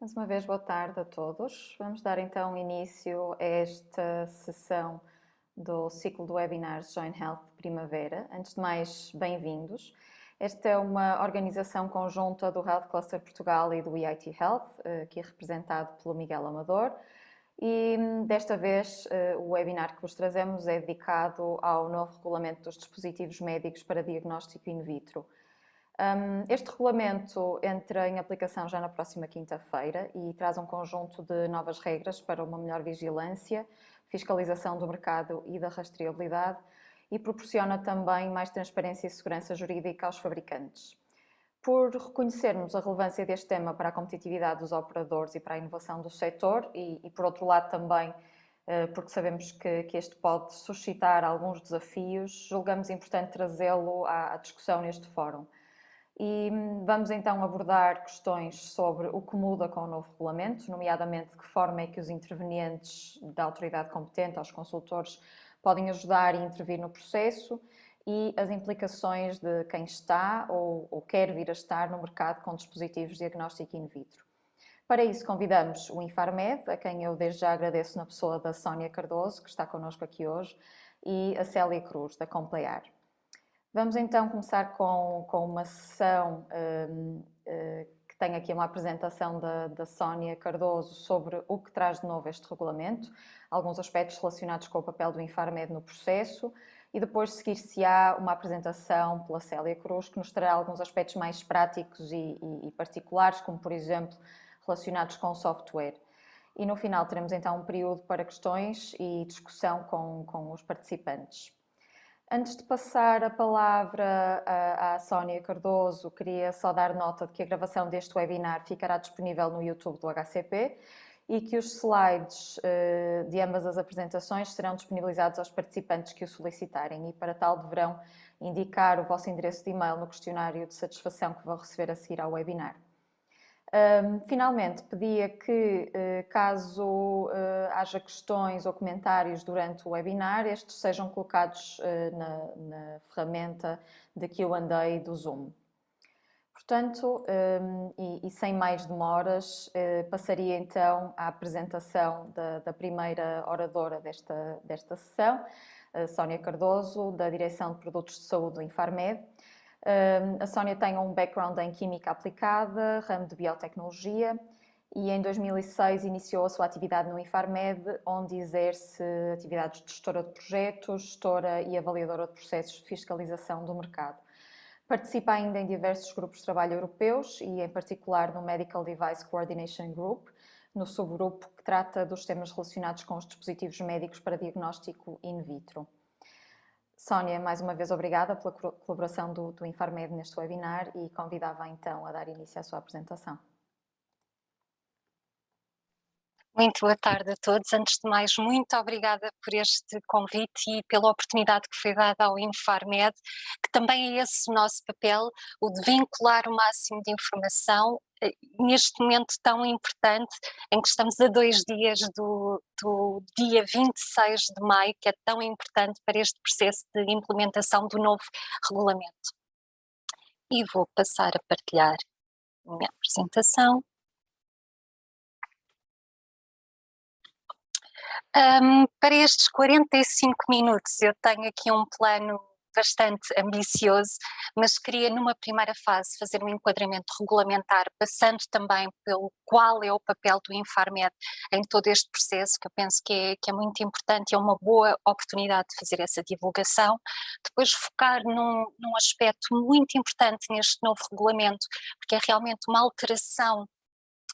Mais uma vez, boa tarde a todos. Vamos dar então início a esta sessão do ciclo de webinars Join Health de Primavera. Antes de mais, bem-vindos. Esta é uma organização conjunta do Health Cluster Portugal e do EIT Health, aqui representado pelo Miguel Amador. E desta vez o webinar que vos trazemos é dedicado ao novo regulamento dos dispositivos médicos para diagnóstico in vitro. Este regulamento entra em aplicação já na próxima quinta-feira e traz um conjunto de novas regras para uma melhor vigilância, fiscalização do mercado e da rastreabilidade e proporciona também mais transparência e segurança jurídica aos fabricantes. Por reconhecermos a relevância deste tema para a competitividade dos operadores e para a inovação do setor e por outro lado também porque sabemos que este pode suscitar alguns desafios, julgamos importante trazê-lo à discussão neste fórum. E vamos então abordar questões sobre o que muda com o novo regulamento, nomeadamente de que forma é que os intervenientes da autoridade competente, aos consultores, podem ajudar e intervir no processo e as implicações de quem está ou quer vir a estar no mercado com dispositivos de diagnóstico in vitro. Para isso convidamos o Infarmed, a quem eu desde já agradeço na pessoa da Sónia Cardoso, que está connosco aqui hoje, e a Célia Cruz, da Complear. Vamos então começar com uma sessão que tem aqui uma apresentação da Sónia Cardoso sobre o que traz de novo este regulamento, alguns aspectos relacionados com o papel do Infarmed no processo e depois seguir-se-á uma apresentação pela Célia Cruz que nos trará alguns aspectos mais práticos e particulares, como por exemplo relacionados com o software. E no final teremos então um período para questões e discussão com os participantes. Antes de passar a palavra à Sónia Cardoso, queria só dar nota de que a gravação deste webinar ficará disponível no YouTube do HCP e que os slides de ambas as apresentações serão disponibilizados aos participantes que o solicitarem e para tal deverão indicar o vosso endereço de e-mail no questionário de satisfação que vão receber a seguir ao webinar. Finalmente, pedia que, caso haja questões ou comentários durante o webinar, estes sejam colocados na ferramenta de Q&A do Zoom. Portanto, e sem mais demoras, passaria então à apresentação da primeira oradora desta sessão, a Sónia Cardoso, da Direção de Produtos de Saúde do Infarmed. A Sónia tem um background em Química Aplicada, ramo de Biotecnologia, e em 2006 iniciou a sua atividade no Infarmed, onde exerce atividades de gestora de projetos, gestora e avaliadora de processos de fiscalização do mercado. Participa ainda em diversos grupos de trabalho europeus e, em particular, no Medical Device Coordination Group, no subgrupo que trata dos temas relacionados com os dispositivos médicos para diagnóstico in vitro. Sónia, mais uma vez obrigada pela colaboração do Infarmed neste webinar e convidava então a dar início à sua apresentação. Muito boa tarde a todos. Antes de mais, muito obrigada por este convite e pela oportunidade que foi dada ao Infarmed, que também é esse o nosso papel, o de vincular o máximo de informação neste momento tão importante em que estamos a 2 dias do dia 26 de maio, que é tão importante para este processo de implementação do novo regulamento. E vou passar a partilhar a minha apresentação. Para estes 45 minutos eu tenho aqui um plano bastante ambicioso, mas queria numa primeira fase fazer um enquadramento regulamentar, passando também pelo qual é o papel do Infarmed em todo este processo, que eu penso que é muito importante e é uma boa oportunidade de fazer essa divulgação. Depois focar num aspecto muito importante neste novo regulamento, porque é realmente uma alteração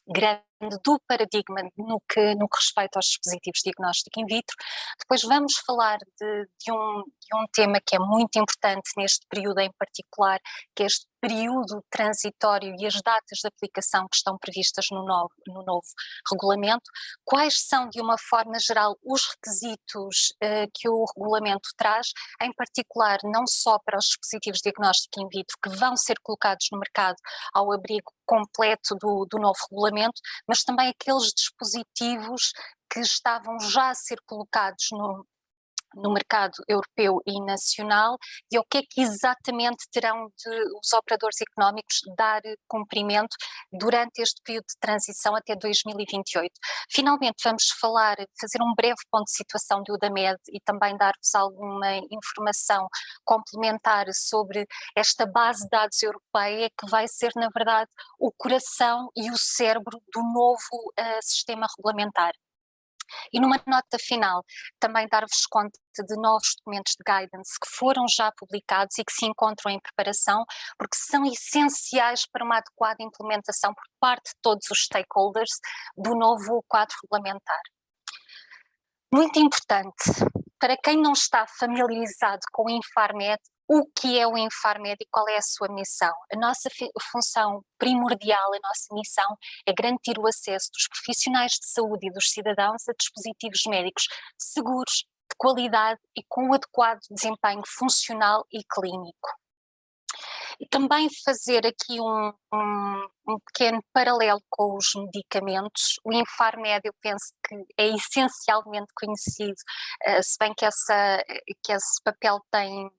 grande do paradigma no que respeita aos dispositivos de diagnóstico in vitro. Depois vamos falar de um tema que é muito importante neste período em particular, que é este período transitório e as datas de aplicação que estão previstas no novo regulamento. Quais são, de uma forma geral, os requisitos que o regulamento traz, em particular não só para os dispositivos de diagnóstico in vitro que vão ser colocados no mercado ao abrigo completo do novo regulamento, mas também aqueles dispositivos que estavam já a ser colocados no mercado europeu e nacional, e ao que é que exatamente terão de os operadores económicos dar cumprimento durante este período de transição até 2028. Finalmente vamos fazer um breve ponto de situação do UDAMED e também dar-vos alguma informação complementar sobre esta base de dados europeia que vai ser, na verdade, o coração e o cérebro do novo sistema regulamentar. E numa nota final, também dar-vos conta de novos documentos de guidance que foram já publicados e que se encontram em preparação, porque são essenciais para uma adequada implementação por parte de todos os stakeholders do novo quadro regulamentar. Muito importante, para quem não está familiarizado com o Infarmed, o que é o Infarmed e qual é a sua missão? A nossa função primordial, a nossa missão é garantir o acesso dos profissionais de saúde e dos cidadãos a dispositivos médicos seguros, de qualidade e com um adequado desempenho funcional e clínico. E também fazer aqui um pequeno paralelo com os medicamentos. O Infarmed, eu penso que é essencialmente conhecido, se bem que esse papel tem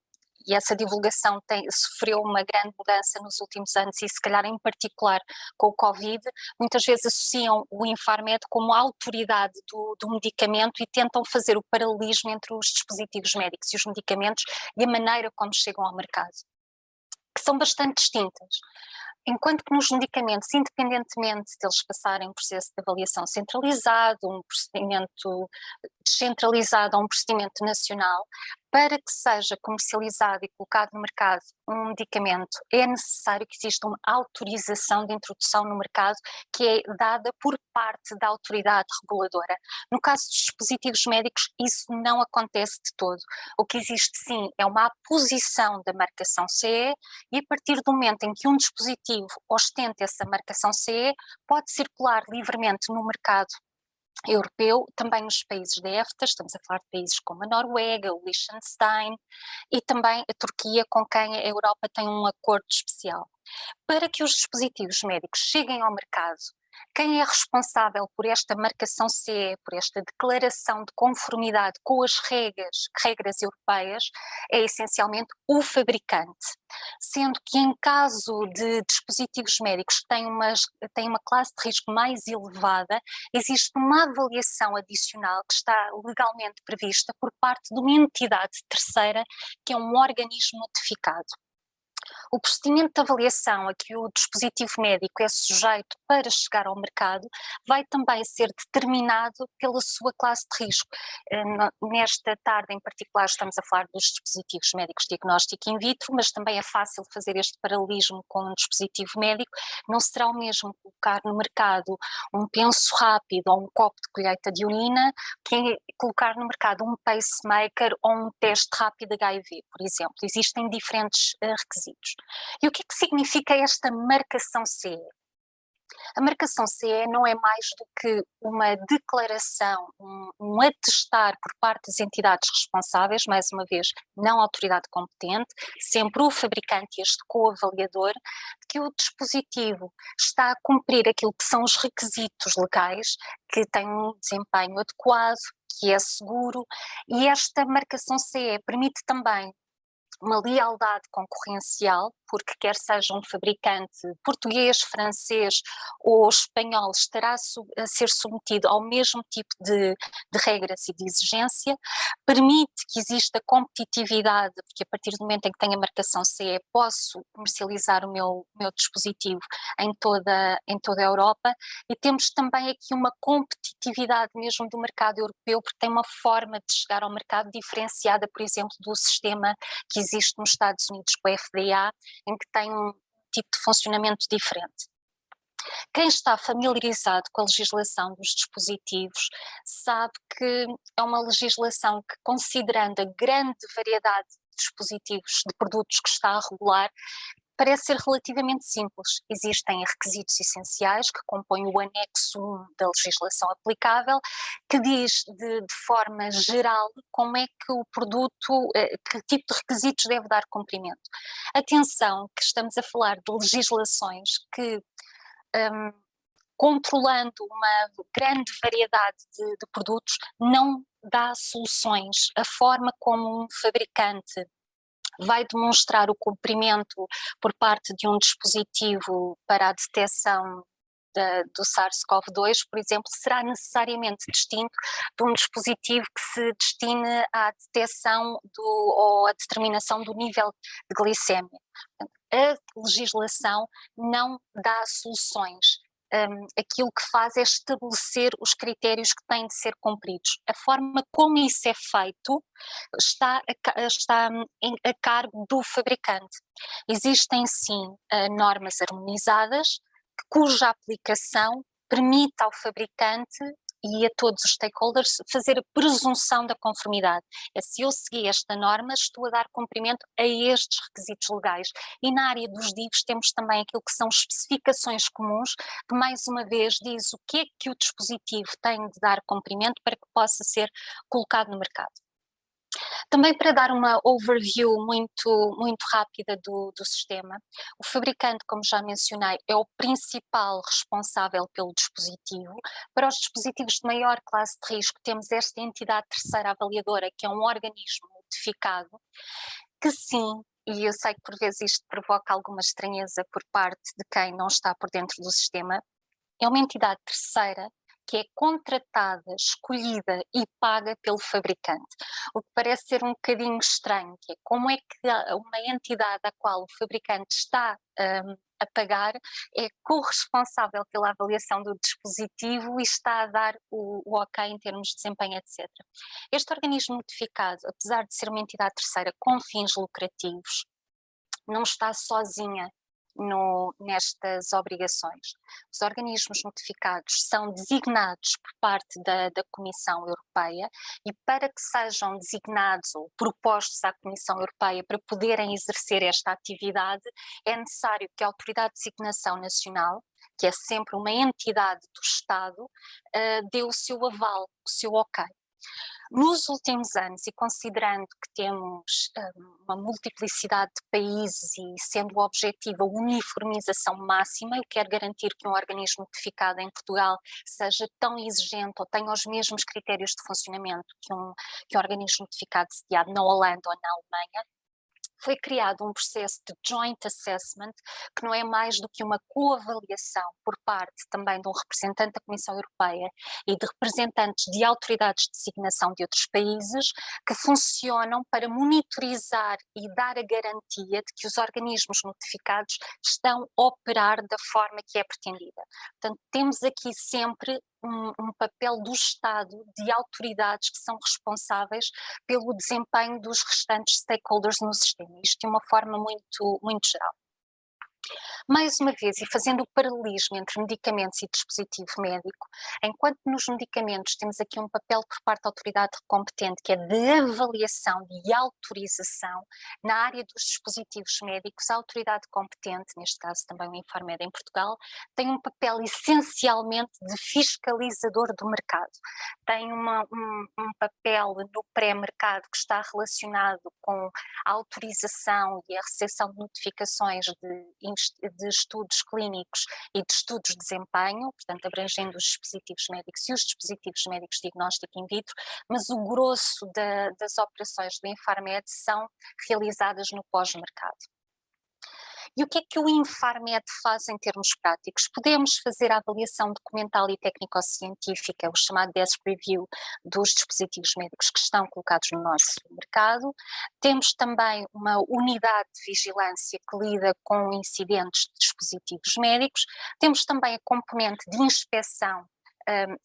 e essa divulgação sofreu uma grande mudança nos últimos anos e se calhar em particular com o Covid, muitas vezes associam o Infarmed como a autoridade do medicamento e tentam fazer o paralelismo entre os dispositivos médicos e os medicamentos e a maneira como chegam ao mercado, que são bastante distintas. Enquanto que nos medicamentos, independentemente deles passarem um processo de avaliação centralizado, um procedimento descentralizado ou um procedimento nacional, para que seja comercializado e colocado no mercado um medicamento, é necessário que exista uma autorização de introdução no mercado que é dada por parte da autoridade reguladora. No caso dos dispositivos médicos, isso não acontece de todo. O que existe sim é uma aposição da marcação CE e a partir do momento em que um dispositivo ostenta essa marcação CE, pode circular livremente no mercado europeu, também nos países da EFTA, estamos a falar de países como a Noruega, o Liechtenstein e também a Turquia, com quem a Europa tem um acordo especial. Para que os dispositivos médicos cheguem ao mercado, quem é responsável por esta marcação CE, por esta declaração de conformidade com as regras europeias, é essencialmente o fabricante. Sendo que em caso de dispositivos médicos que têm uma classe de risco mais elevada, existe uma avaliação adicional que está legalmente prevista por parte de uma entidade terceira, que é um organismo notificado. O procedimento de avaliação a que o dispositivo médico é sujeito para chegar ao mercado vai também ser determinado pela sua classe de risco. Nesta tarde em particular estamos a falar dos dispositivos médicos diagnóstico in vitro, mas também é fácil fazer este paralelismo com um dispositivo médico. Não será o mesmo colocar no mercado um penso rápido ou um copo de colheita de urina que colocar no mercado um pacemaker ou um teste rápido HIV, por exemplo. Existem diferentes requisitos. E o que é que significa esta marcação CE? A marcação CE não é mais do que uma declaração, um atestar por parte das entidades responsáveis, mais uma vez, não a autoridade competente, sempre o fabricante e este co-avaliador, de que o dispositivo está a cumprir aquilo que são os requisitos legais, que tem um desempenho adequado, que é seguro, e esta marcação CE permite também uma lealdade concorrencial, porque quer seja um fabricante português, francês ou espanhol, estará a ser submetido ao mesmo tipo de regras e de exigência, permite que exista competitividade, porque a partir do momento em que tenho a marcação CE posso comercializar o meu dispositivo em toda a Europa, e temos também aqui uma competitividade mesmo do mercado europeu, porque tem uma forma de chegar ao mercado diferenciada, por exemplo, do sistema que existe nos Estados Unidos com a FDA, em que tem um tipo de funcionamento diferente. Quem está familiarizado com a legislação dos dispositivos sabe que é uma legislação que, considerando a grande variedade de dispositivos, de produtos que está a regular, parece ser relativamente simples. Existem requisitos essenciais que compõem o anexo 1 da legislação aplicável, que diz de forma geral como é que o produto, que tipo de requisitos deve dar cumprimento. Atenção que estamos a falar de legislações que controlando uma grande variedade de produtos, não dá soluções. A forma como um fabricante vai demonstrar o cumprimento por parte de um dispositivo para a detecção do SARS-CoV-2, por exemplo, será necessariamente distinto de um dispositivo que se destine à detecção ou à determinação do nível de glicémia. A legislação não dá soluções. Aquilo que faz é estabelecer os critérios que têm de ser cumpridos. A forma como isso é feito está a cargo do fabricante. Existem sim normas harmonizadas, cuja aplicação permite ao fabricante e a todos os stakeholders fazer a presunção da conformidade. É, se eu seguir esta norma, estou a dar cumprimento a estes requisitos legais. E na área dos DIVs temos também aquilo que são especificações comuns, que mais uma vez diz o que é que o dispositivo tem de dar cumprimento para que possa ser colocado no mercado. Também para dar uma overview muito rápida do sistema, o fabricante, como já mencionei, é o principal responsável pelo dispositivo. Para os dispositivos de maior classe de risco, temos esta entidade terceira avaliadora, que é um organismo notificado, que sim, e eu sei que por vezes isto provoca alguma estranheza por parte de quem não está por dentro do sistema, é uma entidade terceira que é contratada, escolhida e paga pelo fabricante. O que parece ser um bocadinho estranho, que é como é que uma entidade a qual o fabricante está a pagar é corresponsável pela avaliação do dispositivo e está a dar o ok em termos de desempenho, etc. Este organismo notificado, apesar de ser uma entidade terceira com fins lucrativos, não está sozinha nestas obrigações. Os organismos notificados são designados por parte da Comissão Europeia e para que sejam designados ou propostos à Comissão Europeia para poderem exercer esta atividade, é necessário que a Autoridade de Designação Nacional, que é sempre uma entidade do Estado, dê o seu aval, o seu ok. Nos últimos anos, e considerando que temos uma multiplicidade de países e sendo o objetivo a uniformização máxima, eu quero garantir que um organismo notificado em Portugal seja tão exigente ou tenha os mesmos critérios de funcionamento que um organismo notificado sediado na Holanda ou na Alemanha. Foi criado um processo de joint assessment, que não é mais do que uma coavaliação por parte também de um representante da Comissão Europeia e de representantes de autoridades de designação de outros países, que funcionam para monitorizar e dar a garantia de que os organismos notificados estão a operar da forma que é pretendida. Portanto, temos aqui sempre um papel do Estado, de autoridades que são responsáveis pelo desempenho dos restantes stakeholders no sistema, isto de uma forma muito geral. Mais uma vez, e fazendo o paralelismo entre medicamentos e dispositivo médico, enquanto nos medicamentos temos aqui um papel por parte da autoridade competente, que é de avaliação e autorização, na área dos dispositivos médicos, a autoridade competente, neste caso também o Infarmed em Portugal, tem um papel essencialmente de fiscalizador do mercado. Tem um papel no pré-mercado que está relacionado com a autorização e a recepção de notificações de estudos clínicos e de estudos de desempenho, portanto abrangendo os dispositivos médicos e os dispositivos médicos de diagnóstico in vitro, mas o grosso das operações do Infarmed são realizadas no pós-mercado. E o que é que o Infarmed faz em termos práticos? Podemos fazer a avaliação documental e técnico-científica, o chamado desk review, dos dispositivos médicos que estão colocados no nosso mercado. Temos também uma unidade de vigilância que lida com incidentes de dispositivos médicos. Temos também a componente de inspeção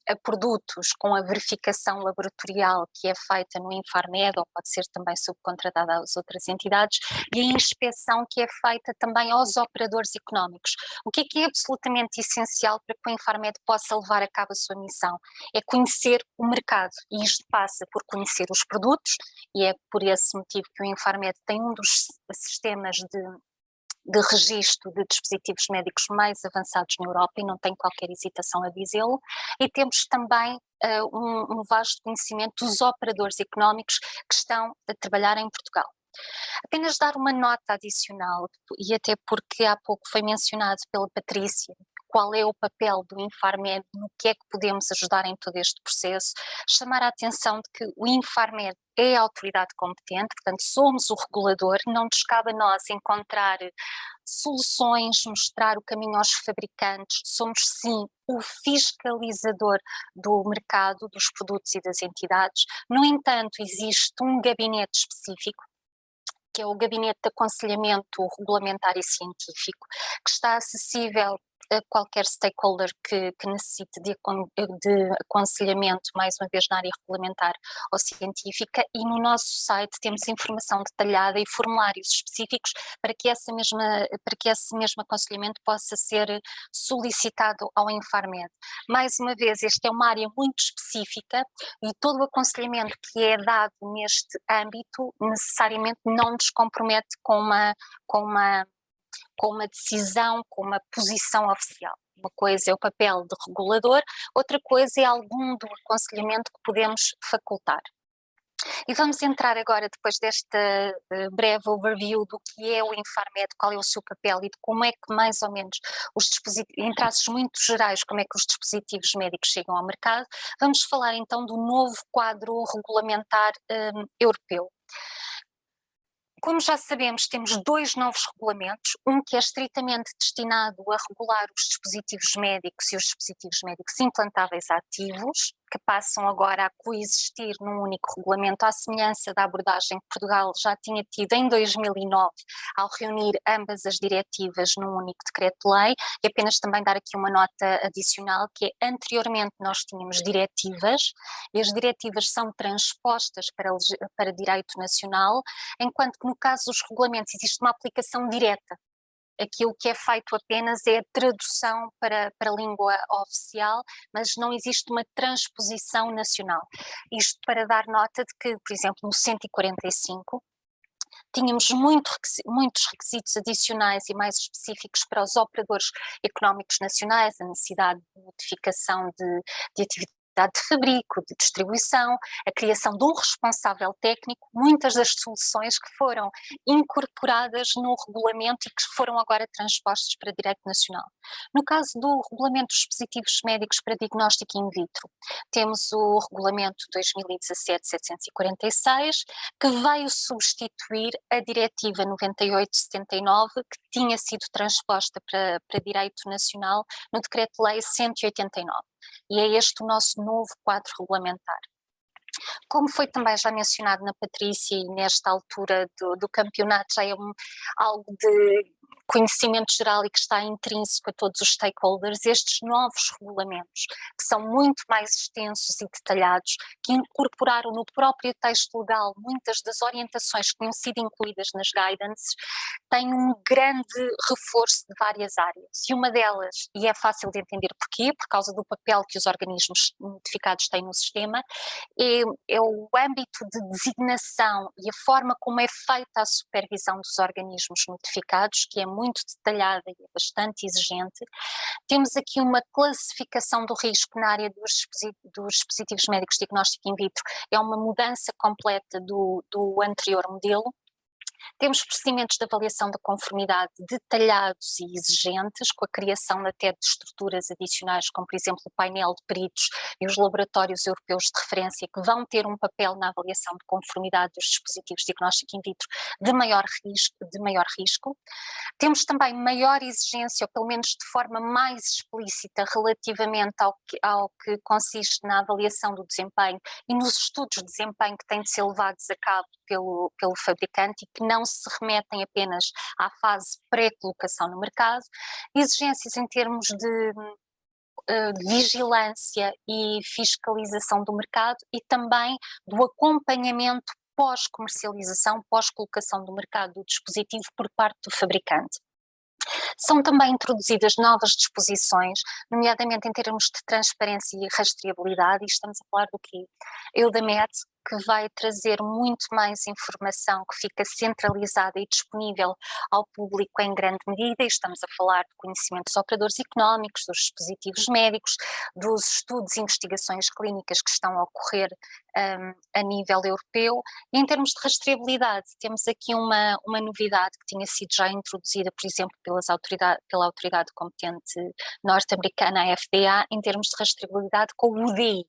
a produtos com a verificação laboratorial que é feita no Infarmed ou pode ser também subcontratada às outras entidades, e a inspeção que é feita também aos operadores económicos. O que é absolutamente essencial para que o Infarmed possa levar a cabo a sua missão? É conhecer o mercado, e isto passa por conhecer os produtos, e é por esse motivo que o Infarmed tem um dos sistemas de registro de dispositivos médicos mais avançados na Europa, e não tenho qualquer hesitação a dizê-lo, e temos também um vasto conhecimento dos operadores económicos que estão a trabalhar em Portugal. Apenas dar uma nota adicional, e até porque há pouco foi mencionado pela Patrícia, qual é o papel do Infarmed, no que é que podemos ajudar em todo este processo, chamar a atenção de que o Infarmed é a autoridade competente, portanto somos o regulador, não nos cabe a nós encontrar soluções, mostrar o caminho aos fabricantes, somos sim o fiscalizador do mercado, dos produtos e das entidades. No entanto, existe um gabinete específico, que é o Gabinete de Aconselhamento Regulamentar e Científico, que está acessível a qualquer stakeholder que necessite de aconselhamento, mais uma vez na área regulamentar ou científica, e no nosso site temos informação detalhada e formulários específicos para que esse mesmo aconselhamento possa ser solicitado ao Infarmed. Mais uma vez, esta é uma área muito específica e todo o aconselhamento que é dado neste âmbito necessariamente não nos compromete com uma decisão, com uma posição oficial. Uma coisa é o papel de regulador, outra coisa é algum do aconselhamento que podemos facultar. E vamos entrar agora, depois desta breve overview do que é o Infarmed, qual é o seu papel e de como é que mais ou menos os dispositivos, em traços muito gerais, como é que os dispositivos médicos chegam ao mercado, vamos falar então do novo quadro regulamentar europeu. Como já sabemos, temos 2 novos regulamentos, um que é estritamente destinado a regular os dispositivos médicos e os dispositivos médicos implantáveis ativos, que passam agora a coexistir num único regulamento, à semelhança da abordagem que Portugal já tinha tido em 2009, ao reunir ambas as diretivas num único decreto-lei, e apenas também dar aqui uma nota adicional, que é, anteriormente nós tínhamos diretivas, e as diretivas são transpostas para direito nacional, enquanto que no caso dos regulamentos existe uma aplicação direta. Aquilo que é feito apenas é a tradução para a língua oficial, mas não existe uma transposição nacional. Isto para dar nota de que, por exemplo, no 145, tínhamos muitos requisitos adicionais e mais específicos para os operadores económicos nacionais, a necessidade de notificação de atividade de fabrico, de distribuição, a criação de um responsável técnico, muitas das soluções que foram incorporadas no regulamento e que foram agora transpostas para direito nacional. No caso do regulamento dos dispositivos médicos para diagnóstico in vitro, temos o regulamento 2017-746, que veio substituir a diretiva 98/79, que tinha sido transposta para direito nacional no decreto-lei 189. E é este o nosso novo quadro regulamentar. Como foi também já mencionado na Patrícia e nesta altura do campeonato, já é algo de conhecimento geral e que está intrínseco a todos os stakeholders, estes novos regulamentos, que são muito mais extensos e detalhados, que incorporaram no próprio texto legal muitas das orientações que tinham sido incluídas nas guidances, têm um grande reforço de várias áreas. E uma delas, e é fácil de entender porquê, por causa do papel que os organismos notificados têm no sistema, é o âmbito de designação e a forma como é feita a supervisão dos organismos notificados, que é muito detalhada e é bastante exigente. Temos aqui uma classificação do risco na área dos dispositivos médicos de diagnóstico in vitro, é uma mudança completa do anterior modelo. Temos procedimentos de avaliação da conformidade detalhados e exigentes, com a criação até de estruturas adicionais, como por exemplo o painel de peritos e os laboratórios europeus de referência, que vão ter um papel na avaliação de conformidade dos dispositivos de diagnóstico in vitro de maior risco. Temos também maior exigência, ou pelo menos de forma mais explícita, relativamente ao que consiste na avaliação do desempenho e nos estudos de desempenho que têm de ser levados a cabo pelo fabricante e que não se remetem apenas à fase pré-colocação no mercado. Exigências em termos de vigilância e fiscalização do mercado e também do acompanhamento pós-comercialização, pós-colocação do mercado do dispositivo por parte do fabricante. São também introduzidas novas disposições, nomeadamente em termos de transparência e rastreabilidade, e estamos a falar do quê? Eudamed, que vai trazer muito mais informação que fica centralizada e disponível ao público em grande medida, e estamos a falar de conhecimento dos operadores económicos, dos dispositivos médicos, dos estudos e investigações clínicas que estão a ocorrer a nível europeu. E em termos de rastreabilidade, temos aqui uma novidade que tinha sido já introduzida, por exemplo, pela autoridade competente norte-americana, a FDA, em termos de rastreabilidade com o UDI.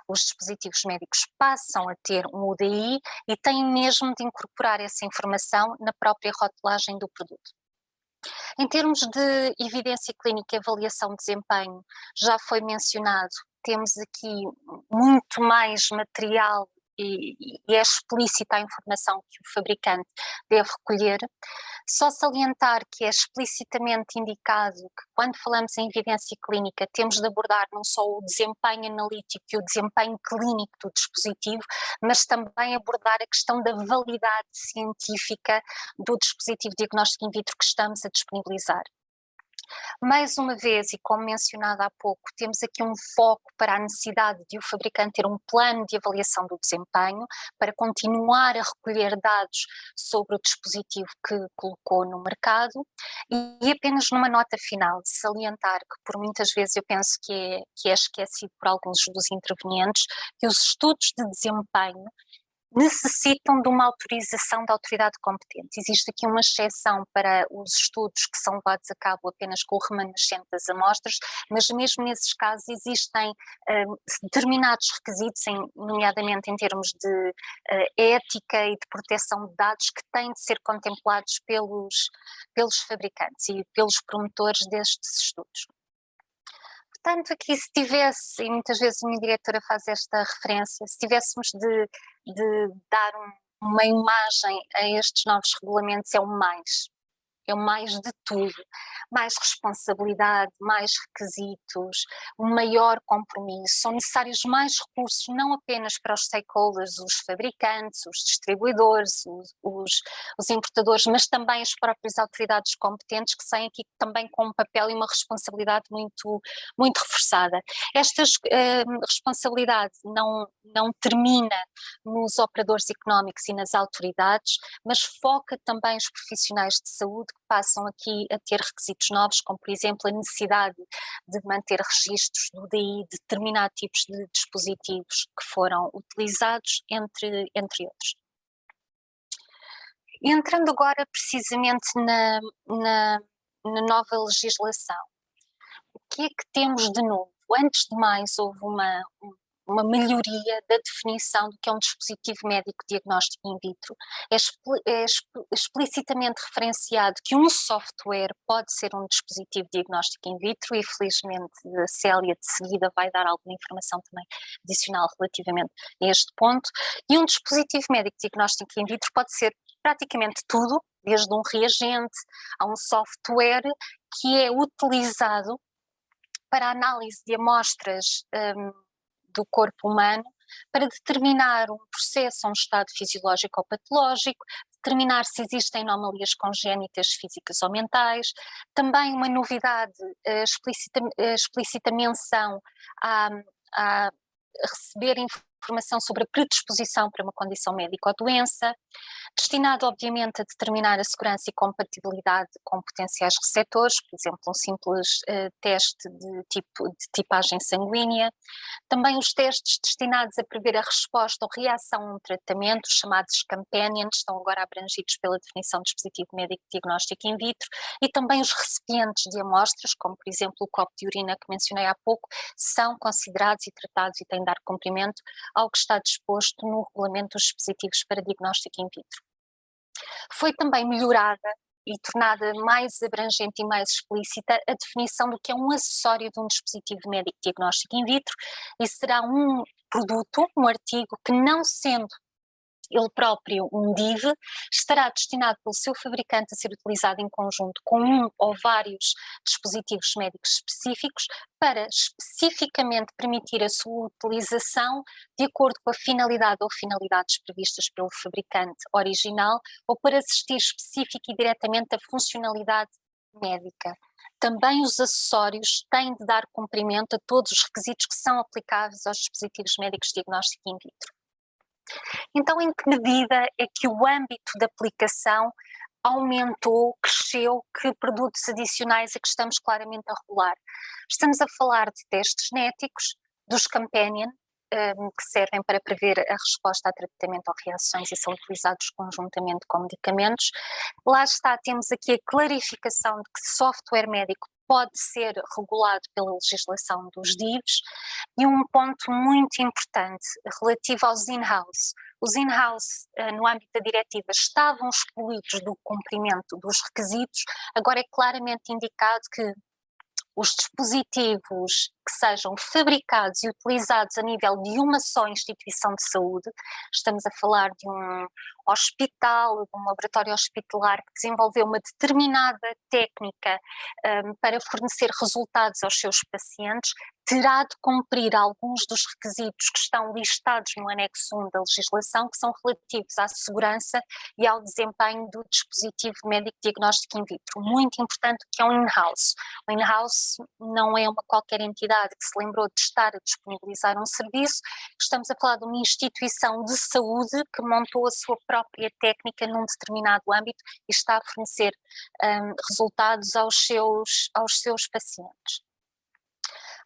Os dispositivos médicos passam a ter um UDI e têm mesmo de incorporar essa informação na própria rotulagem do produto. Em termos de evidência clínica e avaliação de desempenho, já foi mencionado, temos aqui muito mais material e é explícita a informação que o fabricante deve recolher. Só salientar que é explicitamente indicado que quando falamos em evidência clínica temos de abordar não só o desempenho analítico e o desempenho clínico do dispositivo, mas também abordar a questão da validade científica do dispositivo diagnóstico in vitro que estamos a disponibilizar. Mais uma vez, e como mencionado há pouco, temos aqui um foco para a necessidade de o fabricante ter um plano de avaliação do desempenho para continuar a recolher dados sobre o dispositivo que colocou no mercado. E apenas numa nota final, salientar que por muitas vezes eu penso que é esquecido por alguns dos intervenientes, que os estudos de desempenho necessitam de uma autorização da autoridade competente. Existe aqui uma exceção para os estudos que são levados a cabo apenas com o remanescente das amostras, mas mesmo nesses casos existem determinados requisitos, nomeadamente em termos de ética e de proteção de dados, que têm de ser contemplados pelos fabricantes e pelos promotores destes estudos. Portanto, aqui se tivesse, e muitas vezes a minha diretora faz esta referência, se tivéssemos de dar uma imagem a estes novos regulamentos, é o mais de tudo, mais responsabilidade, mais requisitos, um maior compromisso, são necessários mais recursos, não apenas para os stakeholders, os fabricantes, os distribuidores, os importadores, mas também as próprias autoridades competentes que saem aqui também com um papel e uma responsabilidade muito, muito reforçada. Esta responsabilidade não termina nos operadores económicos e nas autoridades, mas foca também os profissionais de saúde que passam aqui a ter requisitos novos, como por exemplo a necessidade de manter registros do DI de determinados tipos de dispositivos que foram utilizados, entre outros. Entrando agora precisamente na nova legislação, o que é que temos de novo? Antes de mais, houve uma melhoria da definição do que é um dispositivo médico diagnóstico in vitro. É explicitamente referenciado que um software pode ser um dispositivo diagnóstico in vitro e felizmente a Célia de seguida vai dar alguma informação também adicional relativamente a este ponto. E um dispositivo médico diagnóstico in vitro pode ser praticamente tudo, desde um reagente a um software que é utilizado para a análise de amostras do corpo humano para determinar um processo, um estado fisiológico ou patológico, determinar se existem anomalias congénitas físicas ou mentais, também uma novidade, explícita menção a receber informação sobre a predisposição para uma condição médica ou doença, destinado obviamente a determinar a segurança e compatibilidade com potenciais receptores, por exemplo um simples teste de tipagem sanguínea, também os testes destinados a prever a resposta ou reação a um tratamento, chamados companions, estão agora abrangidos pela definição de dispositivo médico diagnóstico in vitro, e também os recipientes de amostras, como por exemplo o copo de urina que mencionei há pouco, são considerados e tratados e têm de dar cumprimento ao que está disposto no regulamento dos dispositivos para diagnóstico in vitro. Foi também melhorada e tornada mais abrangente e mais explícita a definição do que é um acessório de um dispositivo médico diagnóstico in vitro, e será um produto, um artigo que, não sendo ele próprio um DIV, estará destinado pelo seu fabricante a ser utilizado em conjunto com um ou vários dispositivos médicos específicos para especificamente permitir a sua utilização de acordo com a finalidade ou finalidades previstas pelo fabricante original ou para assistir específica e diretamente a funcionalidade médica. Também os acessórios têm de dar cumprimento a todos os requisitos que são aplicáveis aos dispositivos médicos de diagnóstico in vitro. Então, em que medida é que o âmbito de aplicação aumentou, cresceu, que produtos adicionais é que estamos claramente a regular? Estamos a falar de testes genéticos, dos companion, que servem para prever a resposta a tratamento ou reações e são utilizados conjuntamente com medicamentos. Lá está, temos aqui a clarificação de que software médico pode ser regulado pela legislação dos DIVs e um ponto muito importante relativo aos in-house. Os in-house, no âmbito da diretiva, estavam excluídos do cumprimento dos requisitos, agora é claramente indicado que os dispositivos que sejam fabricados e utilizados a nível de uma só instituição de saúde, estamos a falar de um hospital, de um laboratório hospitalar que desenvolveu uma determinada técnica para fornecer resultados aos seus pacientes, terá de cumprir alguns dos requisitos que estão listados no anexo 1 da legislação, que são relativos à segurança e ao desempenho do dispositivo médico diagnóstico in vitro. Muito importante, que é um in-house. O in-house não é uma qualquer entidade que se lembrou de estar a disponibilizar um serviço, estamos a falar de uma instituição de saúde que montou a sua própria técnica num determinado âmbito e está a fornecer resultados aos seus pacientes.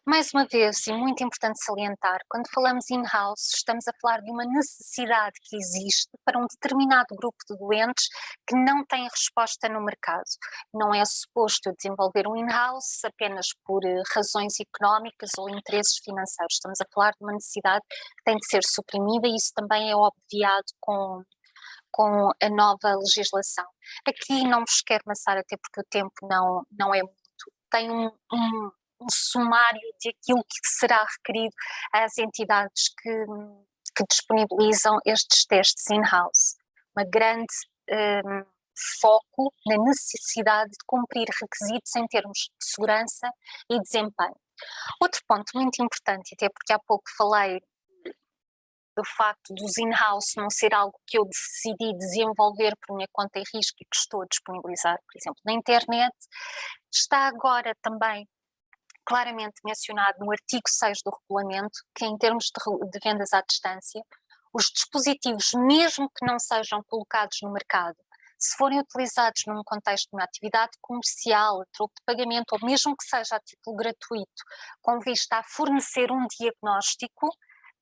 Mais uma vez, e muito importante salientar, quando falamos in-house, estamos a falar de uma necessidade que existe para um determinado grupo de doentes que não tem resposta no mercado. Não é suposto desenvolver um in-house apenas por razões económicas ou interesses financeiros. Estamos a falar de uma necessidade que tem de ser suprimida e isso também é obviado com a nova legislação. Aqui não vos quero maçar, até porque o tempo não é muito. Tem um sumário de aquilo que será requerido às entidades que disponibilizam estes testes in-house. Uma grande foco na necessidade de cumprir requisitos em termos de segurança e desempenho. Outro ponto muito importante, até porque há pouco falei do facto dos in-house não ser algo que eu decidi desenvolver por minha conta e risco e que estou a disponibilizar, por exemplo, na internet, está agora também claramente mencionado no artigo 6 do regulamento que em termos de vendas à distância, os dispositivos, mesmo que não sejam colocados no mercado, se forem utilizados num contexto de uma atividade comercial, a troco de pagamento, ou mesmo que seja a título gratuito, com vista a fornecer um diagnóstico,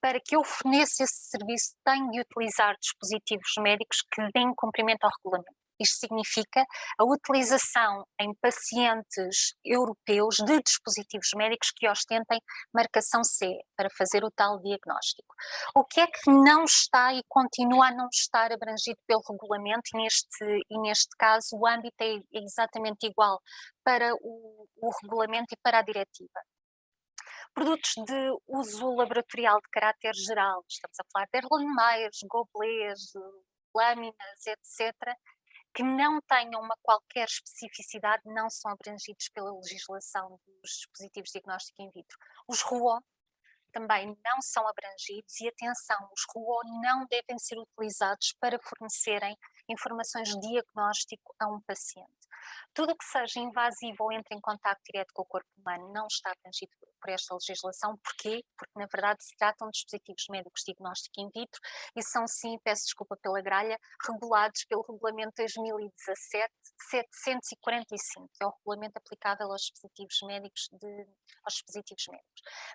para que eu forneça esse serviço tenho de utilizar dispositivos médicos que deem cumprimento ao regulamento. Isto significa a utilização em pacientes europeus de dispositivos médicos que ostentem marcação CE para fazer o tal diagnóstico. O que é que não está e continua a não estar abrangido pelo regulamento e neste caso o âmbito é exatamente igual para o regulamento e para a diretiva. Produtos de uso laboratorial de caráter geral, estamos a falar de Erlenmeyers, Gobelets, lâminas, etc., que não tenham uma qualquer especificidade não são abrangidos pela legislação dos dispositivos de diagnóstico in vitro. Os RUO também não são abrangidos e, atenção, os RUO não devem ser utilizados para fornecerem informações de diagnóstico a um paciente. Tudo o que seja invasivo ou entre em contacto direto com o corpo humano não está abrangido por esta legislação. Porquê? Porque, na verdade, se tratam de dispositivos médicos de diagnóstico in vitro e são, sim, peço desculpa pela gralha, regulados pelo Regulamento 2017-745, que é o regulamento aplicável aos dispositivos médicos.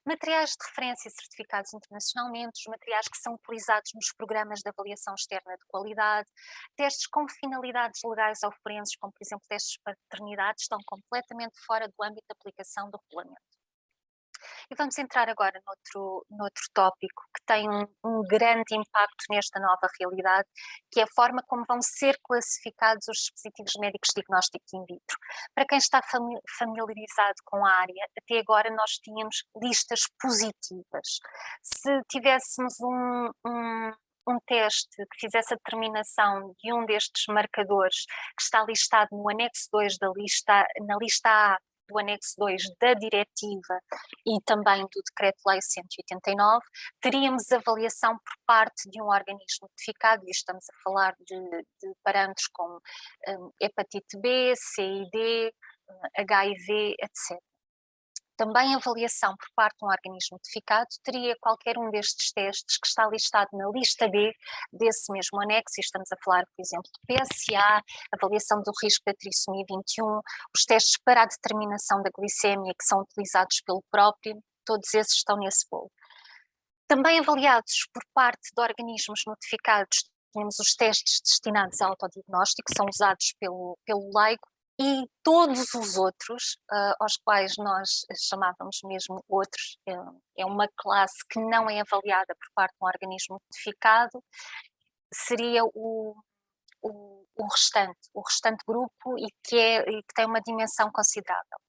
Materiais de referência certificados internacionalmente, os materiais que são utilizados nos programas de avaliação externa de qualidade, testes com finalidades legais ou forenses, como por exemplo testes de paternidade, estão completamente fora do âmbito de aplicação do regulamento. E vamos entrar agora noutro tópico que tem um grande impacto nesta nova realidade, que é a forma como vão ser classificados os dispositivos médicos de diagnóstico in vitro. Para quem está familiarizado com a área, até agora nós tínhamos listas positivas. Se tivéssemos um teste que fizesse a determinação de um destes marcadores que está listado no anexo 2 na lista A do anexo 2 da diretiva e também do decreto-lei 189, teríamos avaliação por parte de um organismo notificado, e estamos a falar de parâmetros como hepatite B, CID, HIV, etc. Também avaliação por parte de um organismo notificado teria qualquer um destes testes que está listado na lista B desse mesmo anexo, e estamos a falar, por exemplo, do PSA, avaliação do risco da trissomia 21, os testes para a determinação da glicemia que são utilizados pelo próprio, todos esses estão nesse bolo. Também avaliados por parte de organismos notificados, temos os testes destinados ao autodiagnóstico, que são usados pelo leigo, e todos os outros, aos quais nós chamávamos mesmo outros, é uma classe que não é avaliada por parte de um organismo notificado, seria o restante grupo e que tem uma dimensão considerável.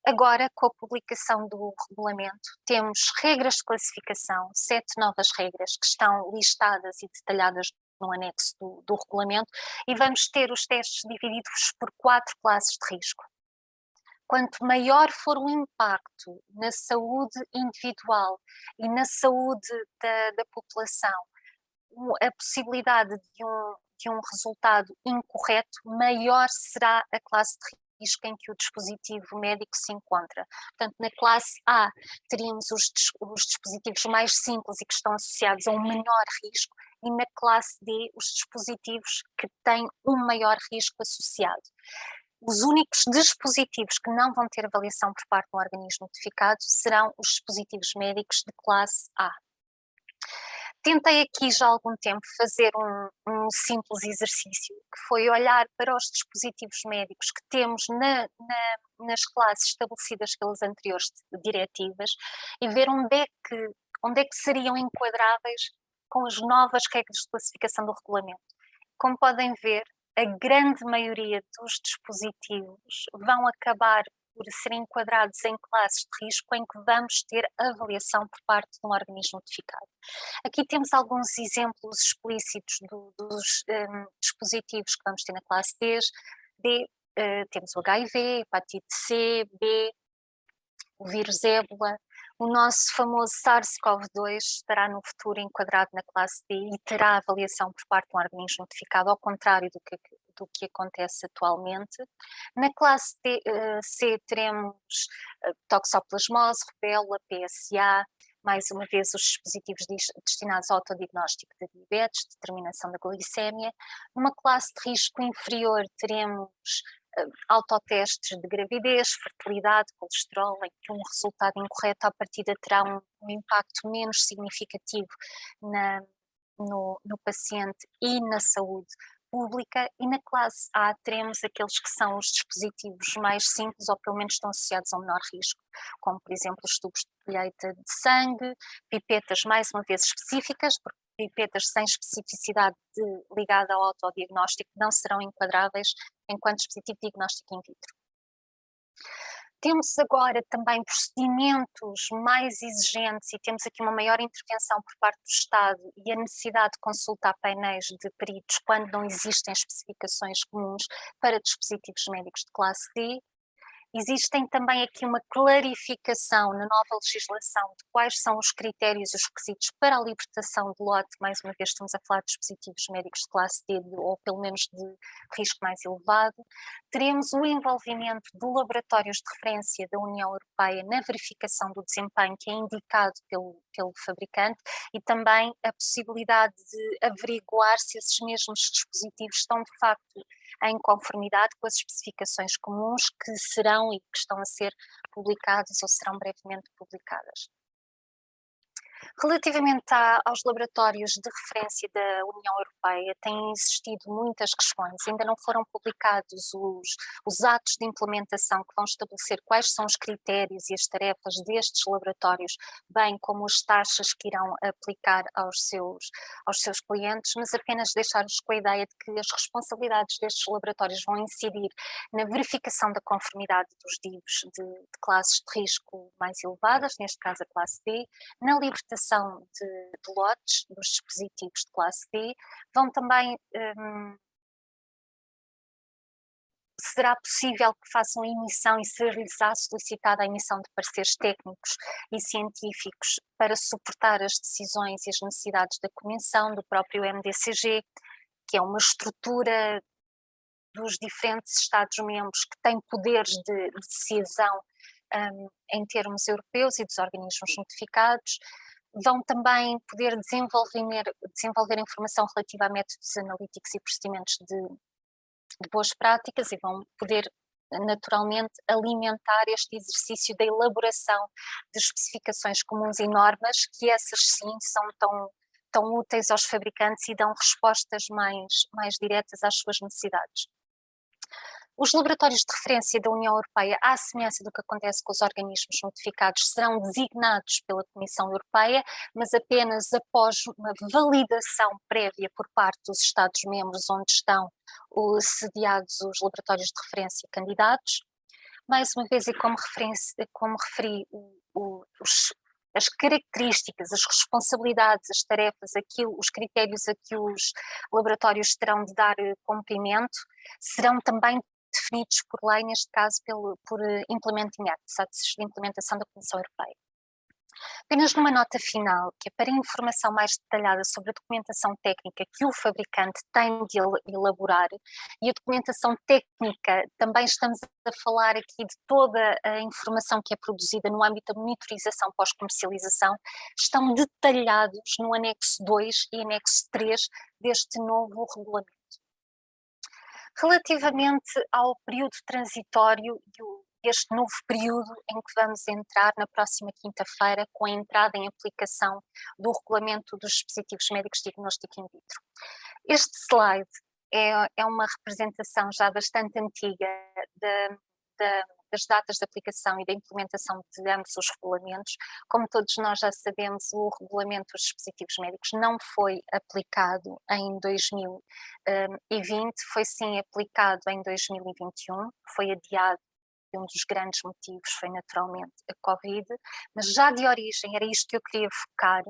Agora, com a publicação do regulamento, temos regras de classificação, 7 novas regras que estão listadas e detalhadas no anexo do regulamento, e vamos ter os testes divididos por 4 classes de risco. Quanto maior for o impacto na saúde individual e na saúde da população, a possibilidade de um resultado incorreto, maior será a classe de risco em que o dispositivo médico se encontra. Portanto, na classe A teríamos os dispositivos mais simples e que estão associados a um menor risco, e na classe D os dispositivos que têm um maior risco associado. Os únicos dispositivos que não vão ter avaliação por parte de um organismo notificado serão os dispositivos médicos de classe A. Tentei aqui já há algum tempo fazer um simples exercício, que foi olhar para os dispositivos médicos que temos nas classes estabelecidas pelas anteriores diretivas e ver onde é que seriam enquadráveis com as novas regras de classificação do regulamento. Como podem ver, a grande maioria dos dispositivos vão acabar por serem enquadrados em classes de risco em que vamos ter avaliação por parte de um organismo notificado. Aqui temos alguns exemplos explícitos dos dispositivos que vamos ter na classe D. Temos o HIV, hepatite C, B, o vírus ébola. O nosso famoso SARS-CoV-2 estará no futuro enquadrado na classe D e terá avaliação por parte de um organismo notificado, ao contrário do que acontece atualmente. Na classe C teremos toxoplasmose, rubéola, PSA, mais uma vez os dispositivos destinados ao autodiagnóstico de diabetes, determinação da glicémia. Numa classe de risco inferior teremos autotestes de gravidez, fertilidade, colesterol, em que um resultado incorreto à partida terá um impacto menos significativo no paciente e na saúde pública. E na classe A teremos aqueles que são os dispositivos mais simples ou pelo menos estão associados a um menor risco, como por exemplo os tubos de colheita de sangue, pipetas mais uma vez específicas, porque pipetas sem especificidade ligada ao autodiagnóstico não serão enquadráveis enquanto dispositivo de diagnóstico in vitro. Temos agora também procedimentos mais exigentes e temos aqui uma maior intervenção por parte do Estado e a necessidade de consulta a painéis de peritos quando não existem especificações comuns para dispositivos médicos de classe D. Existem também aqui uma clarificação na nova legislação de quais são os critérios e os requisitos para a libertação de lote. Mais uma vez estamos a falar de dispositivos médicos de classe D ou pelo menos de risco mais elevado. Teremos o envolvimento de laboratórios de referência da União Europeia na verificação do desempenho que é indicado pelo fabricante e também a possibilidade de averiguar se esses mesmos dispositivos estão de facto em conformidade com as especificações comuns que serão e que estão a ser publicadas ou serão brevemente publicadas. Relativamente aos laboratórios de referência da União Europeia, têm existido muitas questões, ainda não foram publicados os atos de implementação que vão estabelecer quais são os critérios e as tarefas destes laboratórios, bem como as taxas que irão aplicar aos seus clientes, mas apenas deixar-vos com a ideia de que as responsabilidades destes laboratórios vão incidir na verificação da conformidade dos DIVs de classes de risco mais elevadas, neste caso a classe D, na libertação de lotes dos dispositivos de classe D, vão também será possível que façam a emissão e ser-lhes solicitada a emissão de pareceres técnicos e científicos para suportar as decisões e as necessidades da Comissão, do próprio MDCG, que é uma estrutura dos diferentes Estados-membros que tem poderes de decisão em termos europeus e dos organismos notificados. Vão também poder desenvolver informação relativa a métodos analíticos e procedimentos de boas práticas e vão poder naturalmente alimentar este exercício da elaboração de especificações comuns e normas, que essas sim são tão úteis aos fabricantes e dão respostas mais diretas às suas necessidades. Os laboratórios de referência da União Europeia, à semelhança do que acontece com os organismos notificados, serão designados pela Comissão Europeia, mas apenas após uma validação prévia por parte dos Estados-membros onde estão sediados os laboratórios de referência candidatos. Mais uma vez, e como referi, as características, as responsabilidades, as tarefas, os critérios a que os laboratórios terão de dar cumprimento, serão também definidos por lei, neste caso por Implementing Acts, atos de implementação da Comissão Europeia. Apenas numa nota final, que é para informação mais detalhada sobre a documentação técnica que o fabricante tem de elaborar, e a documentação técnica, também estamos a falar aqui de toda a informação que é produzida no âmbito da monitorização pós-comercialização, estão detalhados no anexo 2 e anexo 3 deste novo regulamento. Relativamente ao período transitório e este novo período em que vamos entrar na próxima quinta-feira com a entrada em aplicação do regulamento dos dispositivos médicos de diagnóstico in vitro. Este slide é uma representação já bastante antiga das datas de aplicação e da implementação de ambos os regulamentos. Como todos nós já sabemos, o regulamento dos dispositivos médicos não foi aplicado em 2020, foi sim aplicado em 2021, foi adiado. Um dos grandes motivos foi naturalmente a Covid, mas já de origem, era isto que eu queria focar,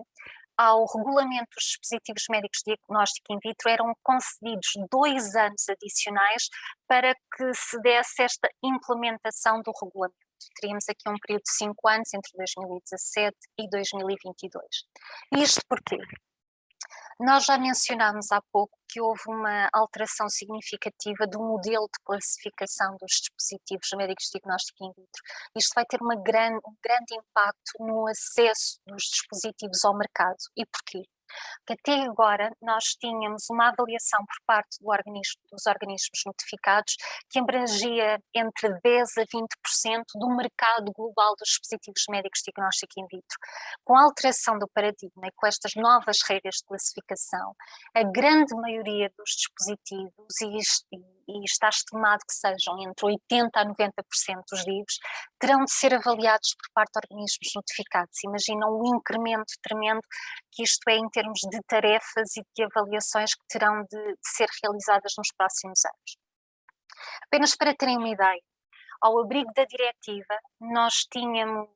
ao regulamento dos dispositivos médicos de diagnóstico in vitro eram concedidos 2 anos adicionais para que se desse esta implementação do regulamento. Teríamos aqui um período de 5 anos entre 2017 e 2022. Isto porquê? Nós já mencionámos há pouco que houve uma alteração significativa do modelo de classificação dos dispositivos médicos de diagnóstico in vitro. Isto vai ter um grande impacto no acesso dos dispositivos ao mercado. E porquê? Porque até agora nós tínhamos uma avaliação por parte dos organismos notificados que abrangia entre 10% a 20% do mercado global dos dispositivos médicos de diagnóstico in vitro. Com a alteração do paradigma e com estas novas regras de classificação, a grande maioria dos dispositivos, e está estimado que sejam entre 80% a 90% dos livros, terão de ser avaliados por parte de organismos notificados. Imaginam o incremento tremendo que isto é em termos de tarefas e de avaliações que terão de ser realizadas nos próximos anos. Apenas para terem uma ideia, ao abrigo da diretiva, nós tínhamos,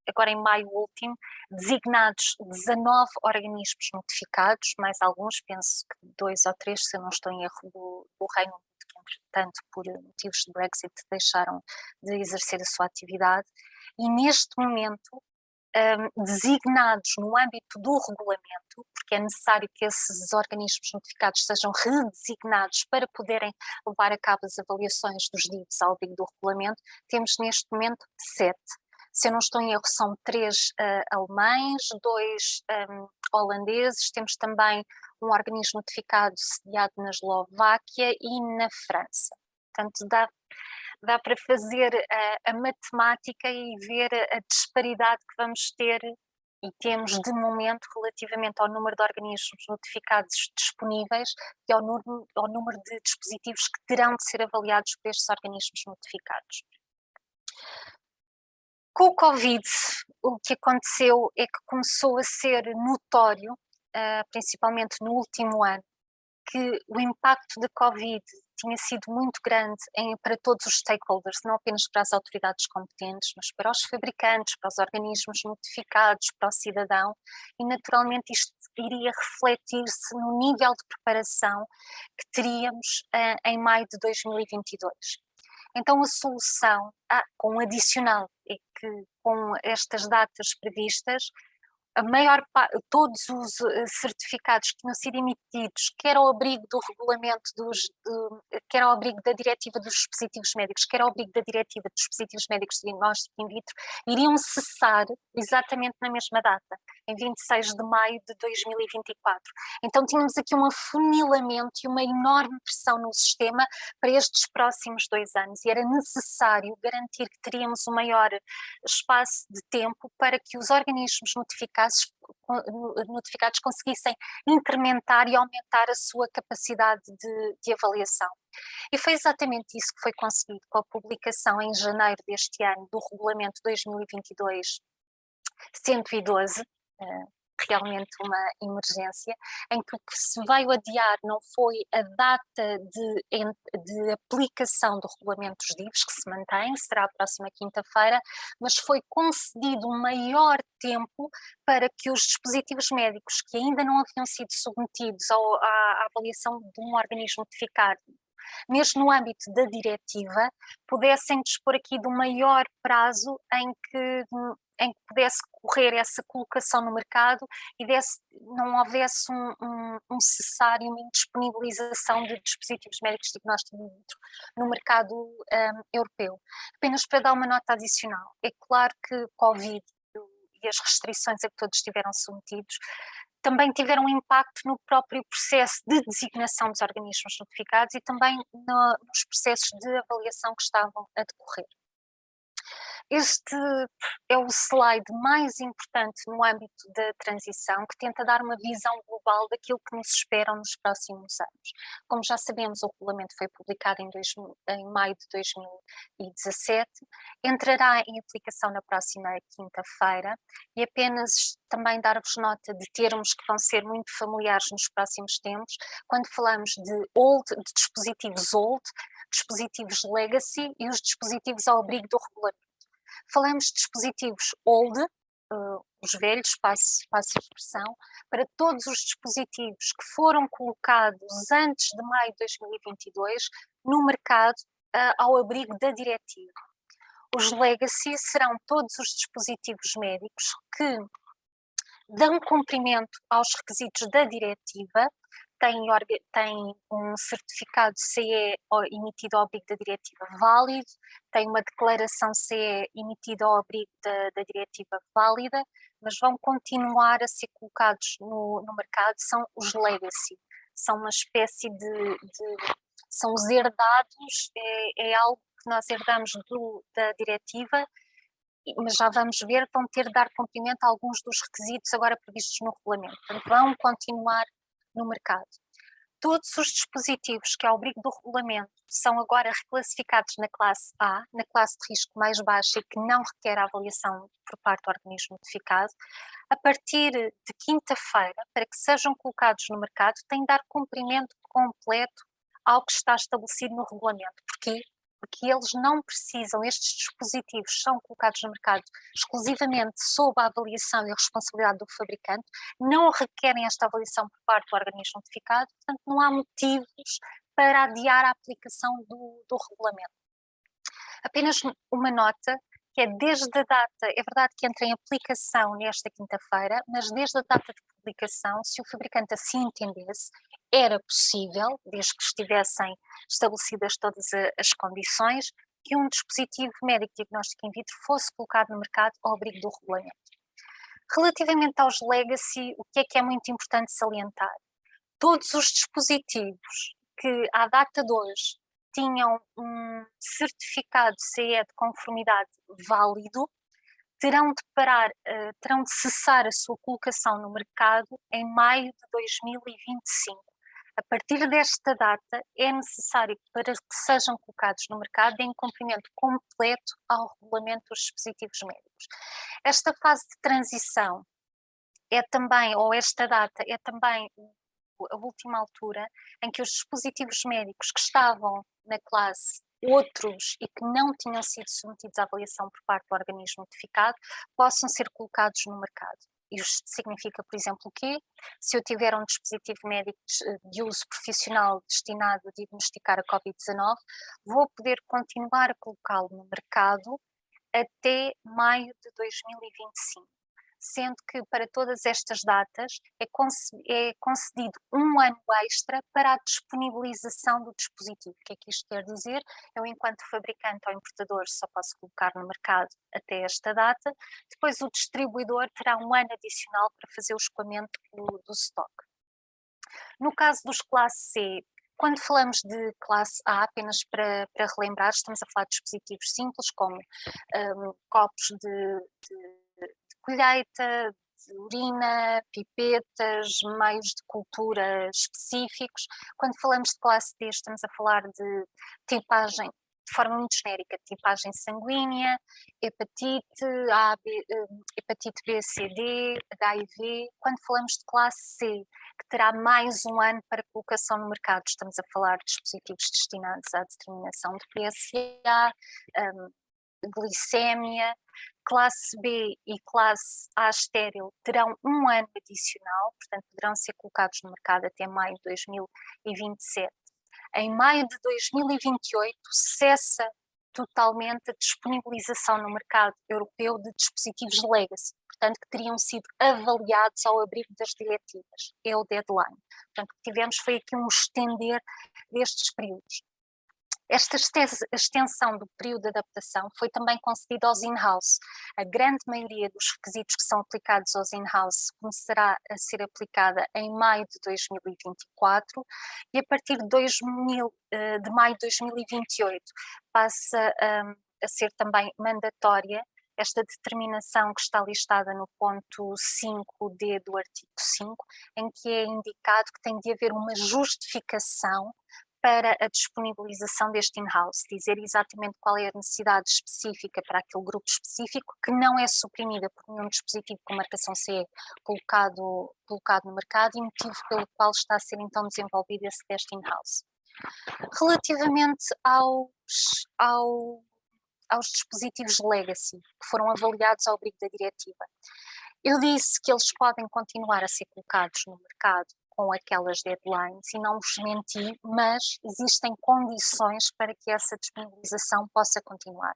agora em maio último, designados 19 organismos notificados, mais alguns, penso que 2 ou 3, se eu não estou em erro, do Reino Unido, que entretanto, por motivos de Brexit, deixaram de exercer a sua atividade, e neste momento, designados no âmbito do regulamento, porque é necessário que esses organismos notificados sejam redesignados para poderem levar a cabo as avaliações dos DIVs ao abrigo do regulamento, temos neste momento 7. Se eu não estou em erro, são 3 alemães, 2 holandeses, temos também um organismo notificado sediado na Eslováquia e na França. Portanto, dá para fazer a matemática e ver a disparidade que vamos ter e temos de momento relativamente ao número de organismos notificados disponíveis e ao número de dispositivos que terão de ser avaliados por estes organismos notificados. Com o Covid, o que aconteceu é que começou a ser notório, principalmente no último ano, que o impacto da Covid tinha sido muito grande para todos os stakeholders, não apenas para as autoridades competentes, mas para os fabricantes, para os organismos notificados, para o cidadão, e naturalmente isto iria refletir-se no nível de preparação que teríamos em maio de 2022. Então a solução, com um adicional, é que com estas datas previstas, todos os certificados que tinham sido emitidos, quer ao abrigo do regulamento quer ao abrigo da diretiva dos dispositivos médicos, quer ao abrigo da diretiva dos dispositivos médicos de diagnóstico in vitro, iriam cessar exatamente na mesma data, em 26 de maio de 2024. Então tínhamos aqui um afunilamento e uma enorme pressão no sistema para estes próximos 2 anos, e era necessário garantir que teríamos um maior espaço de tempo para que os organismos notificados conseguissem incrementar e aumentar a sua capacidade de avaliação. E foi exatamente isso que foi conseguido com a publicação em janeiro deste ano do Regulamento 2022-112, realmente uma emergência, em que o que se veio adiar não foi a data de aplicação do regulamento dos DIVs, que se mantém, será a próxima quinta-feira, mas foi concedido um maior tempo para que os dispositivos médicos que ainda não haviam sido submetidos à avaliação de um organismo notificado, mesmo no âmbito da diretiva, pudessem dispor aqui de um maior prazo em que pudesse correr essa colocação no mercado e não houvesse um cessar e uma indisponibilização de dispositivos médicos de diagnóstico in vitro no mercado europeu. Apenas para dar uma nota adicional, é claro que Covid e as restrições a que todos estiveram submetidos também tiveram um impacto no próprio processo de designação dos organismos notificados e também nos processos de avaliação que estavam a decorrer. Este é o slide mais importante no âmbito da transição, que tenta dar uma visão global daquilo que nos esperam nos próximos anos. Como já sabemos, o regulamento foi publicado em maio de 2017, entrará em aplicação na próxima quinta-feira, e apenas também dar-vos nota de termos que vão ser muito familiares nos próximos tempos, quando falamos de dispositivos old, dispositivos legacy e os dispositivos ao abrigo do regulamento. Falamos de dispositivos old, os velhos, passo a expressão, para todos os dispositivos que foram colocados antes de maio de 2022 no mercado ao abrigo da diretiva. Os legacy serão todos os dispositivos médicos que dão cumprimento aos requisitos da diretiva, têm um certificado CE emitido ao abrigo da diretiva válido, têm uma declaração CE emitida ao abrigo da diretiva válida, mas vão continuar a ser colocados no mercado, são os legacy, são uma espécie são os herdados, é algo que nós herdamos da diretiva, mas já vamos ver, vão ter de dar cumprimento a alguns dos requisitos agora previstos no regulamento, portanto vão continuar no mercado. Todos os dispositivos que ao abrigo do regulamento são agora reclassificados na classe A, na classe de risco mais baixa e que não requer a avaliação por parte do organismo notificado, a partir de quinta-feira, para que sejam colocados no mercado, têm de dar cumprimento completo ao que está estabelecido no regulamento. Porquê? Porque eles não precisam, estes dispositivos são colocados no mercado exclusivamente sob a avaliação e a responsabilidade do fabricante, não requerem esta avaliação por parte do organismo notificado, portanto não há motivos para adiar a aplicação do regulamento. Apenas uma nota, que é desde a data, é verdade que entra em aplicação nesta quinta-feira, mas desde a data de publicação, se o fabricante assim entendesse, era possível, desde que estivessem estabelecidas todas as condições, que um dispositivo médico de diagnóstico in vitro fosse colocado no mercado ao abrigo do regulamento. Relativamente aos legacy, o que é muito importante salientar? Todos os dispositivos que, à data de hoje, tinham um certificado CE de conformidade válido, terão de cessar a sua colocação no mercado em maio de 2025. A partir desta data, é necessário que, para que sejam colocados no mercado, deem cumprimento completo ao regulamento dos dispositivos médicos. Esta fase de transição é também, ou esta data, é também a última altura em que os dispositivos médicos que estavam na classe outros e que não tinham sido submetidos à avaliação por parte do organismo notificado possam ser colocados no mercado. Isto significa, por exemplo, o quê? Se eu tiver um dispositivo médico de uso profissional destinado a diagnosticar a Covid-19, vou poder continuar a colocá-lo no mercado até maio de 2025. sendo que para todas estas datas é concedido um ano extra para a disponibilização do dispositivo. O que é que isto quer dizer? Eu, enquanto fabricante ou importador, só posso colocar no mercado até esta data, depois o distribuidor terá um ano adicional para fazer o escoamento do stock. No caso dos classe C, quando falamos de classe A, apenas para relembrar, estamos a falar de dispositivos simples como copos de colheita, de urina, pipetas, meios de cultura específicos. Quando falamos de classe D, estamos a falar de tipagem, de forma muito genérica, tipagem sanguínea, hepatite, hepatite B, C, D, HIV. Quando falamos de classe C, que terá mais um ano para colocação no mercado, estamos a falar de dispositivos destinados à determinação de PSA, glicémia. Classe B e classe A estéril terão um ano adicional, portanto poderão ser colocados no mercado até maio de 2027. Em maio de 2028 cessa totalmente a disponibilização no mercado europeu de dispositivos legacy, portanto que teriam sido avaliados ao abrigo das diretivas, é o deadline. Portanto, o que tivemos foi aqui um estender destes períodos. Esta extensão do período de adaptação foi também concedida aos in-house. A grande maioria dos requisitos que são aplicados aos in-house começará a ser aplicada em maio de 2024 e a partir de maio de 2028 passa a ser também mandatória esta determinação que está listada no ponto 5D do artigo 5, em que é indicado que tem de haver uma justificação para a disponibilização deste in-house, dizer exatamente qual é a necessidade específica para aquele grupo específico, que não é suprimida por nenhum dispositivo com marcação CE colocado no mercado e motivo pelo qual está a ser então desenvolvido esse teste in-house. Relativamente aos dispositivos legacy, que foram avaliados ao abrigo da diretiva, eu disse que eles podem continuar a ser colocados no mercado com aquelas deadlines e não vos menti, mas existem condições para que essa disponibilização possa continuar.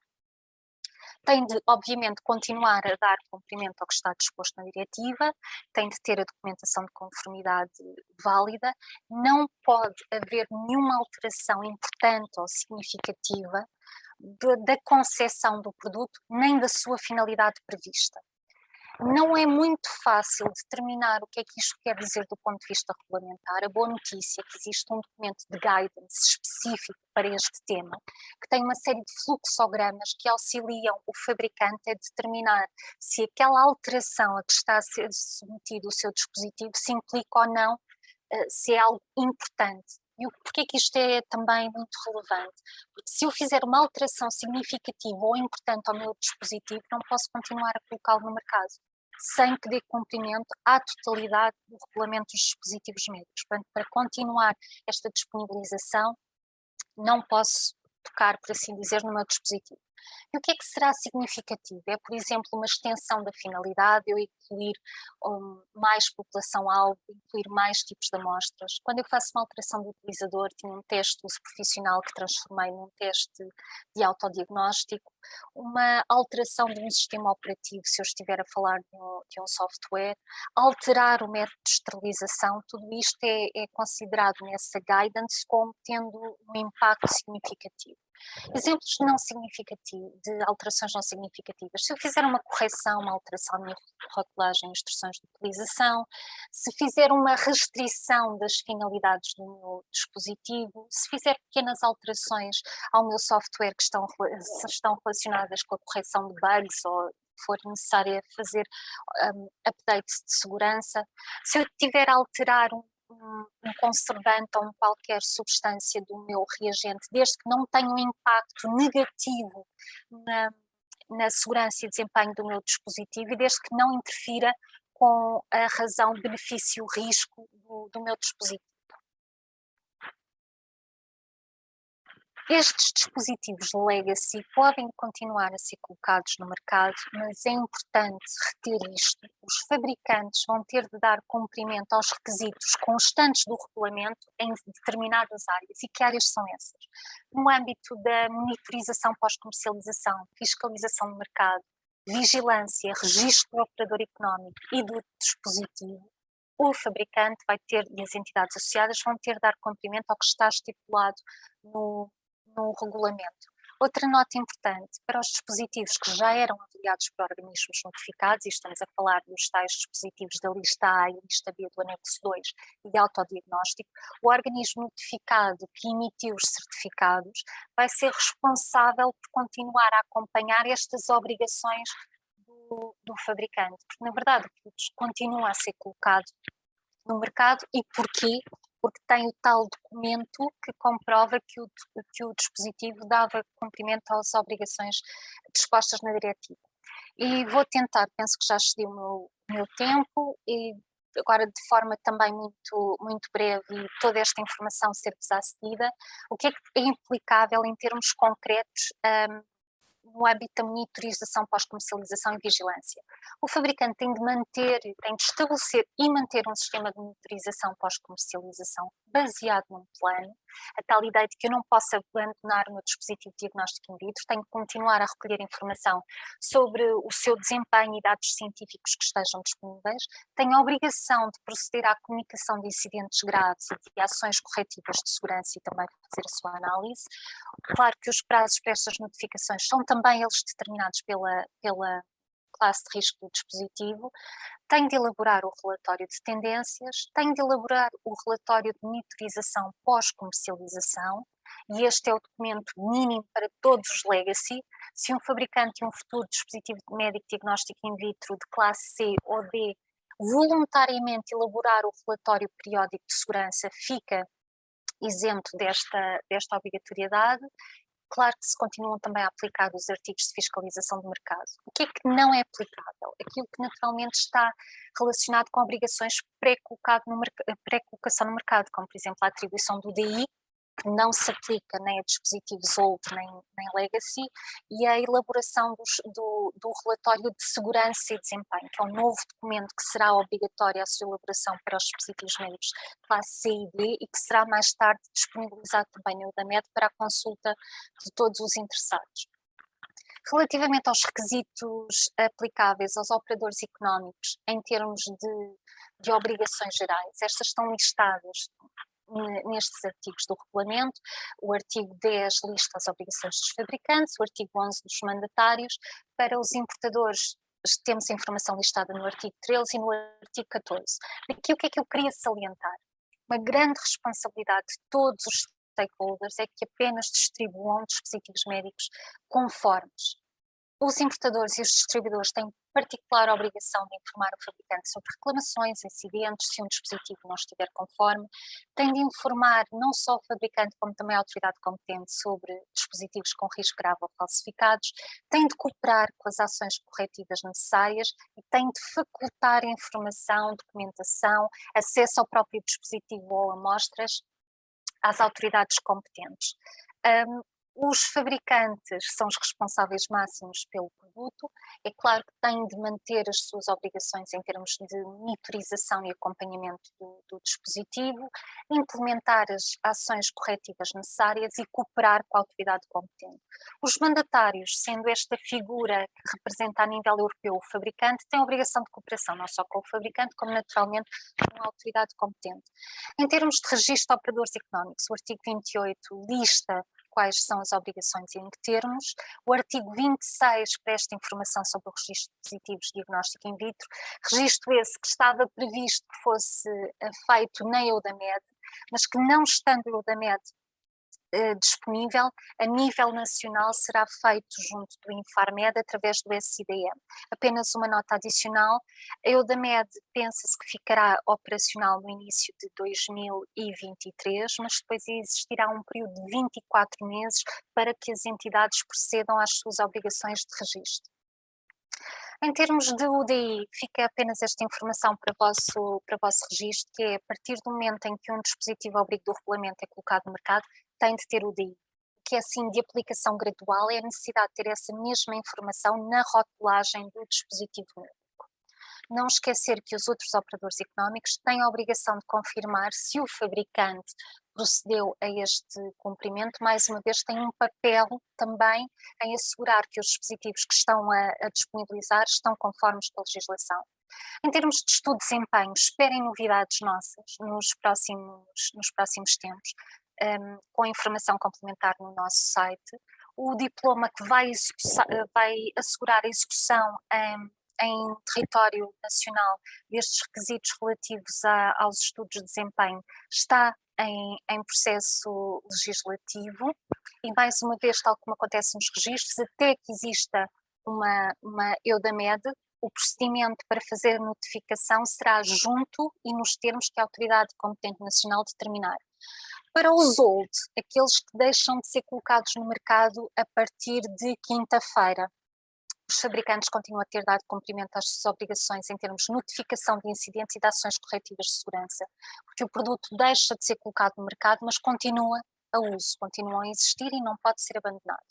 Tem de, obviamente, continuar a dar cumprimento ao que está disposto na diretiva, tem de ter a documentação de conformidade válida, não pode haver nenhuma alteração importante ou significativa da concepção do produto, nem da sua finalidade prevista. Não é muito fácil determinar o que é que isto quer dizer do ponto de vista regulamentar. A boa notícia é que existe um documento de guidance específico para este tema, que tem uma série de fluxogramas que auxiliam o fabricante a determinar se aquela alteração a que está a ser submetido o seu dispositivo se implica ou não, se é algo importante. E porquê que isto é também muito relevante? Porque se eu fizer uma alteração significativa ou importante ao meu dispositivo, não posso continuar a colocá-lo no mercado, sem que dê cumprimento à totalidade do regulamento dos dispositivos médicos. Portanto, para continuar esta disponibilização, não posso tocar, por assim dizer, no meu dispositivo. E o que é que será significativo? É, por exemplo, uma extensão da finalidade, eu incluir mais população-alvo, incluir mais tipos de amostras. Quando eu faço uma alteração do utilizador, tinha um teste de uso profissional que transformei num teste de autodiagnóstico, uma alteração de um sistema operativo, se eu estiver a falar de um software, alterar o método de esterilização, tudo isto é considerado nessa guidance como tendo um impacto significativo. Exemplos não significativos, de alterações não significativas. Se eu fizer uma correção, uma alteração na minha rotulagem, instruções de utilização, se fizer uma restrição das finalidades do meu dispositivo, se fizer pequenas alterações ao meu software que estão relacionadas com a correção de bugs ou for necessário fazer updates de segurança, se eu tiver a alterar um conservante ou qualquer substância do meu reagente, desde que não tenha um impacto negativo na segurança e desempenho do meu dispositivo e desde que não interfira com a razão benefício-risco do meu dispositivo. Estes dispositivos legacy podem continuar a ser colocados no mercado, mas é importante reter isto. Os fabricantes vão ter de dar cumprimento aos requisitos constantes do regulamento em determinadas áreas. E que áreas são essas? No âmbito da monitorização pós-comercialização, fiscalização do mercado, vigilância, registro do operador económico e do dispositivo, o fabricante vai ter, e as entidades associadas vão ter de dar cumprimento ao que está estipulado no regulamento. Outra nota importante, para os dispositivos que já eram avaliados por organismos notificados, e estamos a falar dos tais dispositivos da lista A e lista B do anexo 2 e de autodiagnóstico, o organismo notificado que emitiu os certificados vai ser responsável por continuar a acompanhar estas obrigações do fabricante, porque na verdade o produto continua a ser colocado no mercado. E porquê? Porque tem o tal documento que comprova que o dispositivo dava cumprimento às obrigações dispostas na diretiva. E vou tentar, penso que já excedi o meu tempo, e agora de forma também muito breve, e toda esta informação ser-vos acedida, o que é implicável em termos concretos no âmbito da monitorização pós-comercialização e vigilância. O fabricante tem de estabelecer e manter um sistema de monitorização pós-comercialização baseado num plano, a tal ideia de que eu não posso abandonar o meu dispositivo de diagnóstico in vitro, tenho que continuar a recolher informação sobre o seu desempenho e dados científicos que estejam disponíveis, tenho a obrigação de proceder à comunicação de incidentes graves e de ações corretivas de segurança e também fazer a sua análise. Claro que os prazos para estas notificações são também eles determinados pela classe de risco do dispositivo. Tem de elaborar o relatório de tendências, tem de elaborar o relatório de monitorização pós-comercialização, e este é o documento mínimo para todos os legacy. Se um fabricante de um futuro dispositivo médico diagnóstico in vitro de classe C ou D voluntariamente elaborar o relatório periódico de segurança, fica isento desta obrigatoriedade. Claro que se continuam também a aplicar os artigos de fiscalização do mercado. O que é que não é aplicável? Aquilo que naturalmente está relacionado com obrigações pré-colocação no mercado, como por exemplo a atribuição do DI, que não se aplica nem a dispositivos old nem legacy, e a elaboração do relatório de segurança e desempenho, que é um novo documento que será obrigatório a sua elaboração para os dispositivos médicos classe C e D, e que será mais tarde disponibilizado também no EUDAMED para a consulta de todos os interessados. Relativamente aos requisitos aplicáveis aos operadores económicos em termos de obrigações gerais, estas estão listadas nestes artigos do regulamento. O artigo 10 lista as obrigações dos fabricantes, o artigo 11 dos mandatários. Para os importadores temos a informação listada no artigo 13 e no artigo 14. Aqui o que é que eu queria salientar? Uma grande responsabilidade de todos os stakeholders é que apenas distribuam dispositivos médicos conformes. Os importadores e os distribuidores têm particular obrigação de informar o fabricante sobre reclamações, incidentes, se um dispositivo não estiver conforme, têm de informar não só o fabricante como também a autoridade competente sobre dispositivos com risco grave ou falsificados, têm de cooperar com as ações corretivas necessárias e têm de facultar informação, documentação, acesso ao próprio dispositivo ou amostras às autoridades competentes. Os fabricantes são os responsáveis máximos pelo produto. É claro que têm de manter as suas obrigações em termos de monitorização e acompanhamento do dispositivo, implementar as ações corretivas necessárias e cooperar com a autoridade competente. Os mandatários, sendo esta figura que representa a nível europeu o fabricante, têm a obrigação de cooperação não só com o fabricante, como naturalmente com a autoridade competente. Em termos de registro de operadores económicos, o artigo 28 lista quais são as obrigações e em que termos. O artigo 26 presta informação sobre o registro de dispositivos de diagnóstico in vitro, registro esse que estava previsto que fosse feito na EUDAMED, mas que não estando a EUDAMED disponível, a nível nacional será feito junto do Infarmed através do SIDM. Apenas uma nota adicional, a EUDAMED pensa-se que ficará operacional no início de 2023, mas depois existirá um período de 24 meses para que as entidades procedam às suas obrigações de registro. Em termos de UDI, fica apenas esta informação para vosso registro, que é a partir do momento em que um dispositivo ao abrigo do regulamento é colocado no mercado, tem de ter UDI, que é assim de aplicação gradual, é a necessidade de ter essa mesma informação na rotulagem do dispositivo médico. Não esquecer que os outros operadores económicos têm a obrigação de confirmar se o fabricante procedeu a este cumprimento, mais uma vez tem um papel também em assegurar que os dispositivos que estão a disponibilizar estão conformes com a legislação. Em termos de estudo de desempenho, esperem novidades nossas nos próximos tempos, com informação complementar no nosso site. O diploma que vai assegurar a execução em território nacional destes requisitos relativos aos estudos de desempenho está em processo legislativo e, mais uma vez, tal como acontece nos registros, até que exista uma EUDAMED, o procedimento para fazer a notificação será junto e nos termos que a autoridade competente nacional determinar. Para os old, aqueles que deixam de ser colocados no mercado a partir de quinta-feira, os fabricantes continuam a ter dado cumprimento às suas obrigações em termos de notificação de incidentes e de ações corretivas de segurança, porque o produto deixa de ser colocado no mercado, mas continua a uso, continua a existir e não pode ser abandonado.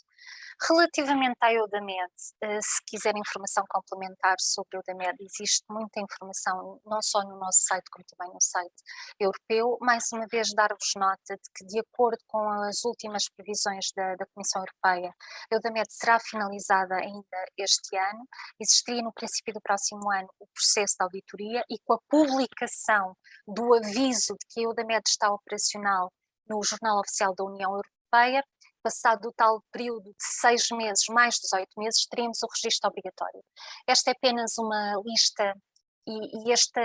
Relativamente à EUDAMED, se quiserem informação complementar sobre a EUDAMED, existe muita informação, não só no nosso site, como também no site europeu. Mais uma vez, dar-vos nota de que, de acordo com as últimas previsões da Comissão Europeia, a EUDAMED será finalizada ainda este ano, existiria no princípio do próximo ano o processo de auditoria e com a publicação do aviso de que a EUDAMED está operacional no Jornal Oficial da União Europeia, passado o tal período de 6 meses mais 18 meses, teremos o registro obrigatório. Esta é apenas uma lista e este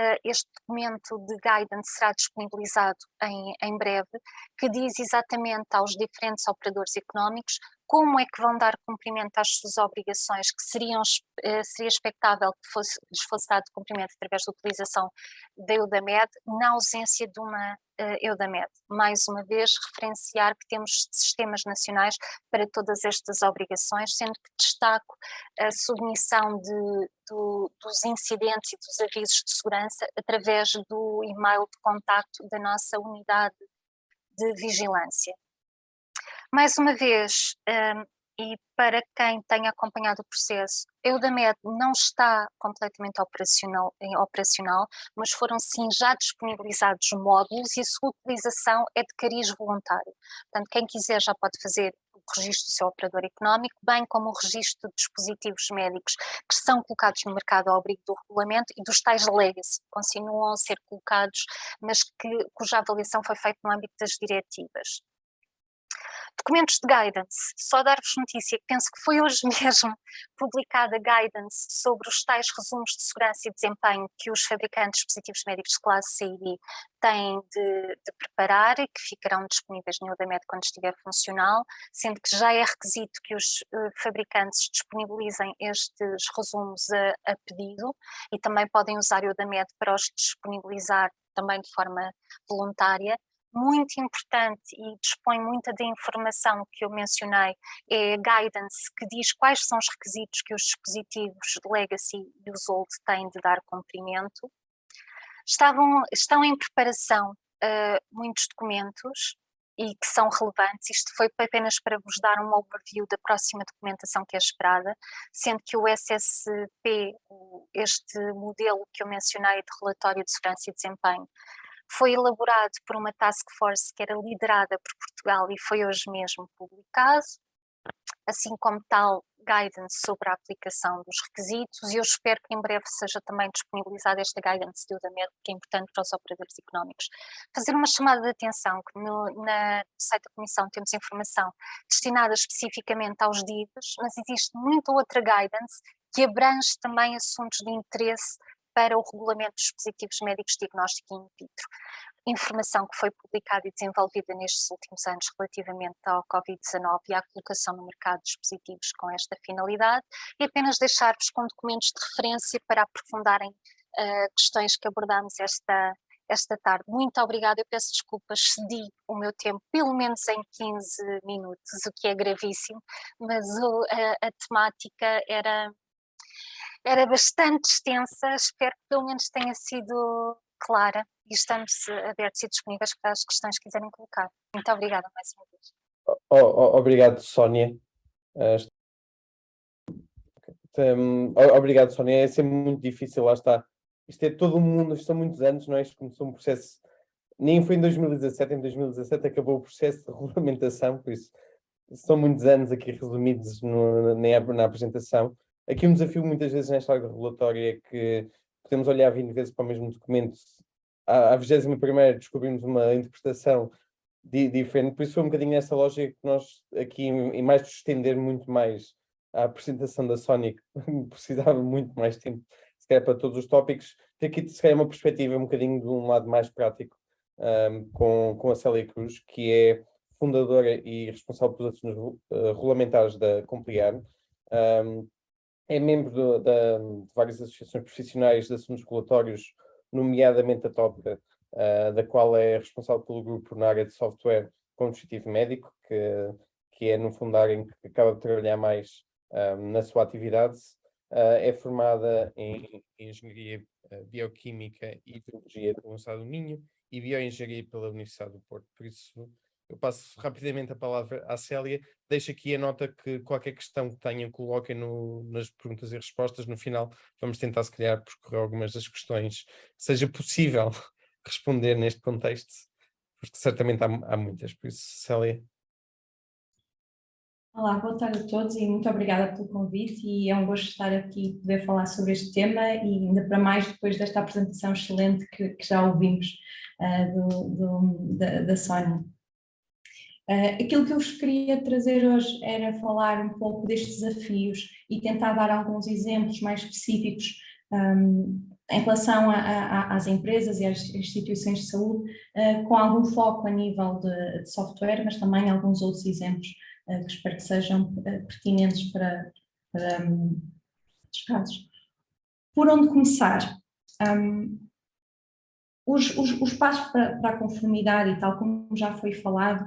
documento de guidance será disponibilizado em breve, que diz exatamente aos diferentes operadores económicos como é que vão dar cumprimento às suas obrigações, que seria expectável que lhes fosse dado cumprimento através da utilização da EUDAMED, na ausência de uma EUDAMED. Mais uma vez, referenciar que temos sistemas nacionais para todas estas obrigações, sendo que destaco a submissão dos incidentes e dos avisos de segurança através do e-mail de contacto da nossa unidade de vigilância. Mais uma vez, e para quem tenha acompanhado o processo, a EUDAMED não está completamente operacional, mas foram sim já disponibilizados módulos e a sua utilização é de cariz voluntário. Portanto, quem quiser já pode fazer o registro do seu operador económico, bem como o registro de dispositivos médicos que são colocados no mercado ao abrigo do regulamento e dos tais legacy, que continuam a ser colocados, mas cuja avaliação foi feita no âmbito das diretivas. Documentos de guidance, só dar-vos notícia que penso que foi hoje mesmo publicada guidance sobre os tais resumos de segurança e desempenho que os fabricantes de dispositivos médicos de classe C e D têm de preparar e que ficarão disponíveis no EUDAMED quando estiver funcional, sendo que já é requisito que os fabricantes disponibilizem estes resumos a pedido e também podem usar o EUDAMED para os disponibilizar também de forma voluntária. Muito importante e dispõe muita da informação que eu mencionei, é a guidance que diz quais são os requisitos que os dispositivos de legacy e os old têm de dar cumprimento. Estão em preparação muitos documentos e que são relevantes. Isto foi apenas para vos dar um overview da próxima documentação que é esperada, sendo que o SSP, este modelo que eu mencionei de relatório de segurança e desempenho, foi elaborado por uma task force que era liderada por Portugal e foi hoje mesmo publicado, assim como tal guidance sobre a aplicação dos requisitos, e eu espero que em breve seja também disponibilizada esta guidance de EUDAMED, que é importante para os operadores económicos. Fazer uma chamada de atenção, que no site da Comissão temos informação destinada especificamente aos DIDs, mas existe muita outra guidance que abrange também assuntos de interesse para o regulamento dos dispositivos médicos de diagnóstico in vitro. Informação que foi publicada e desenvolvida nestes últimos anos relativamente ao Covid-19 e à colocação no mercado de dispositivos com esta finalidade, e apenas deixar-vos com documentos de referência para aprofundarem questões que abordamos esta tarde. Muito obrigada, eu peço desculpas, cedi o meu tempo pelo menos em 15 minutos, o que é gravíssimo, mas a temática era bastante extensa, espero que pelo menos tenha sido clara e estamos abertos e disponíveis para as questões que quiserem colocar. Muito obrigada mais uma vez. Obrigado, Sónia. Obrigado, Sónia. É sempre muito difícil, lá está. Isto é todo um mundo, isto são muitos anos, não é? Isto começou um processo nem foi em 2017, em 2017 acabou o processo de regulamentação, por isso são muitos anos aqui resumidos na apresentação. Aqui um desafio muitas vezes nesta área regulatória é que podemos olhar 20 vezes para o mesmo documento, à 21ª descobrimos uma interpretação diferente, por isso foi um bocadinho nessa lógica que nós aqui, em mais de estender muito mais a apresentação da Sony, que precisava muito mais tempo, se calhar para todos os tópicos, ter aqui se calhar uma perspectiva um bocadinho de um lado mais prático, com a Célia Cruz, que é fundadora e responsável pelos assuntos regulamentares da Compliar. É membro de várias associações profissionais de assuntos regulatórios, nomeadamente a TOPCA, da qual é responsável pelo grupo na área de software com dispositivo médico, que é no fundo a área em que acaba de trabalhar mais na sua atividade. É formada em Engenharia Bioquímica e Biologia pela Universidade do Minho e Bioengenharia pela Universidade do Porto. Por isso, eu passo rapidamente a palavra à Célia. Deixo aqui a nota que qualquer questão que tenham, coloquem nas perguntas e respostas. No final, vamos tentar, se calhar, percorrer algumas das questões que seja possível responder neste contexto, porque certamente há muitas. Por isso, Célia. Olá, boa tarde a todos e muito obrigada pelo convite, e é um gosto estar aqui e poder falar sobre este tema, e ainda para mais depois desta apresentação excelente que já ouvimos da Sónia. Aquilo que eu vos queria trazer hoje era falar um pouco destes desafios e tentar dar alguns exemplos mais específicos em relação às empresas e às instituições de saúde, com algum foco a nível de software, mas também alguns outros exemplos que espero que sejam pertinentes para os casos. Por onde começar? Os passos para a conformidade, e tal como já foi falado,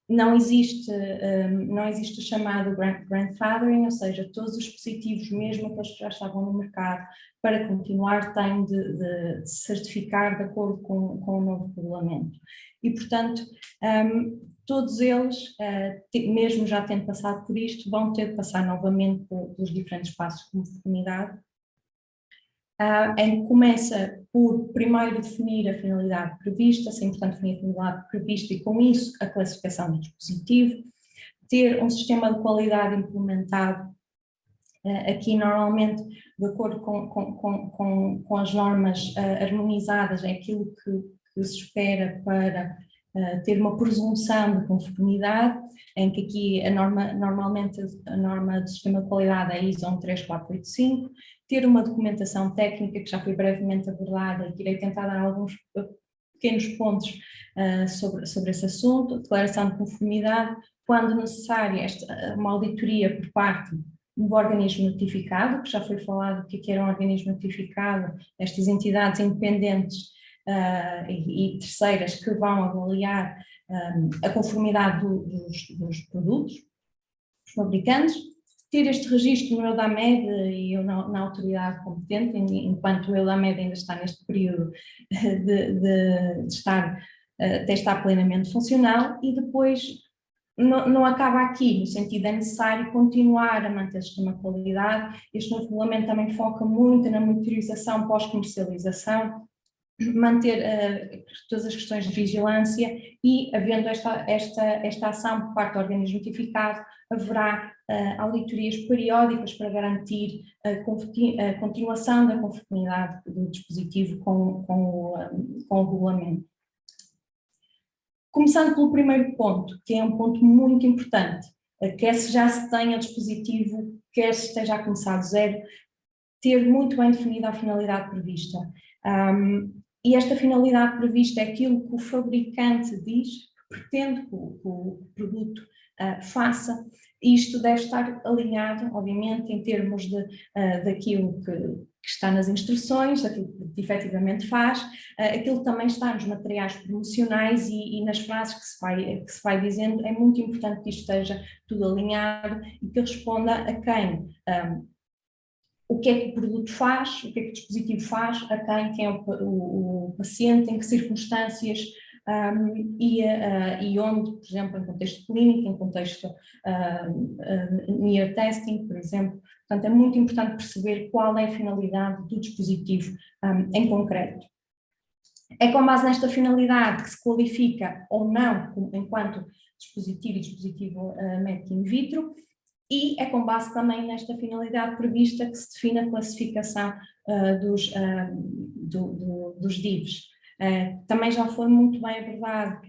não existe o chamado grandfathering, ou seja, todos os dispositivos, mesmo aqueles que já estavam no mercado, para continuar têm de certificar de acordo com o novo regulamento. E, portanto, todos eles, mesmo já tendo passado por isto, vão ter de passar novamente pelos diferentes passos de conformidade, em que começa por primeiro definir a finalidade prevista, é importante definir a finalidade prevista e com isso a classificação do dispositivo, ter um sistema de qualidade implementado, aqui normalmente de acordo com as normas harmonizadas, é aquilo que se espera para ter uma presunção de conformidade, em que aqui normalmente a norma do sistema de qualidade é ISO 13485, ter uma documentação técnica que já foi brevemente abordada e que irei tentar dar alguns pequenos pontos sobre esse assunto, declaração de conformidade, quando necessária uma auditoria por parte do organismo notificado, que já foi falado que era um organismo notificado, estas entidades independentes e terceiras que vão avaliar a conformidade dos produtos, dos fabricantes, ter este registro no EUDAMED e na autoridade competente, enquanto o EUDAMED ainda está neste período até estar plenamente funcional, e depois não acaba aqui, no sentido é necessário continuar a manter o sistema de qualidade. Este novo regulamento também foca muito na monitorização pós-comercialização, manter todas as questões de vigilância, e havendo esta ação por parte do organismo notificado, haverá auditorias periódicas para garantir a continuação da conformidade do dispositivo com o regulamento. Começando pelo primeiro ponto, que é um ponto muito importante, quer se já se tenha dispositivo, quer se esteja a começar do zero, ter muito bem definida a finalidade prevista. E esta finalidade prevista é aquilo que o fabricante diz que pretende que o produto faça. Isto deve estar alinhado, obviamente, em termos daquilo que está nas instruções, daquilo que efetivamente faz, aquilo que também está nos materiais promocionais e nas frases que se vai dizendo. É muito importante que isto esteja tudo alinhado e que responda a quem, o que é que o produto faz, o que é que o dispositivo faz, a quem é o paciente, em que circunstâncias, e onde, por exemplo, em contexto clínico, em contexto near testing, por exemplo. Portanto, é muito importante perceber qual é a finalidade do dispositivo em concreto. É com base nesta finalidade que se qualifica ou não enquanto dispositivo e dispositivo médico in vitro, e é com base também nesta finalidade prevista que se define a classificação dos DIVs. Também já foi muito bem abordado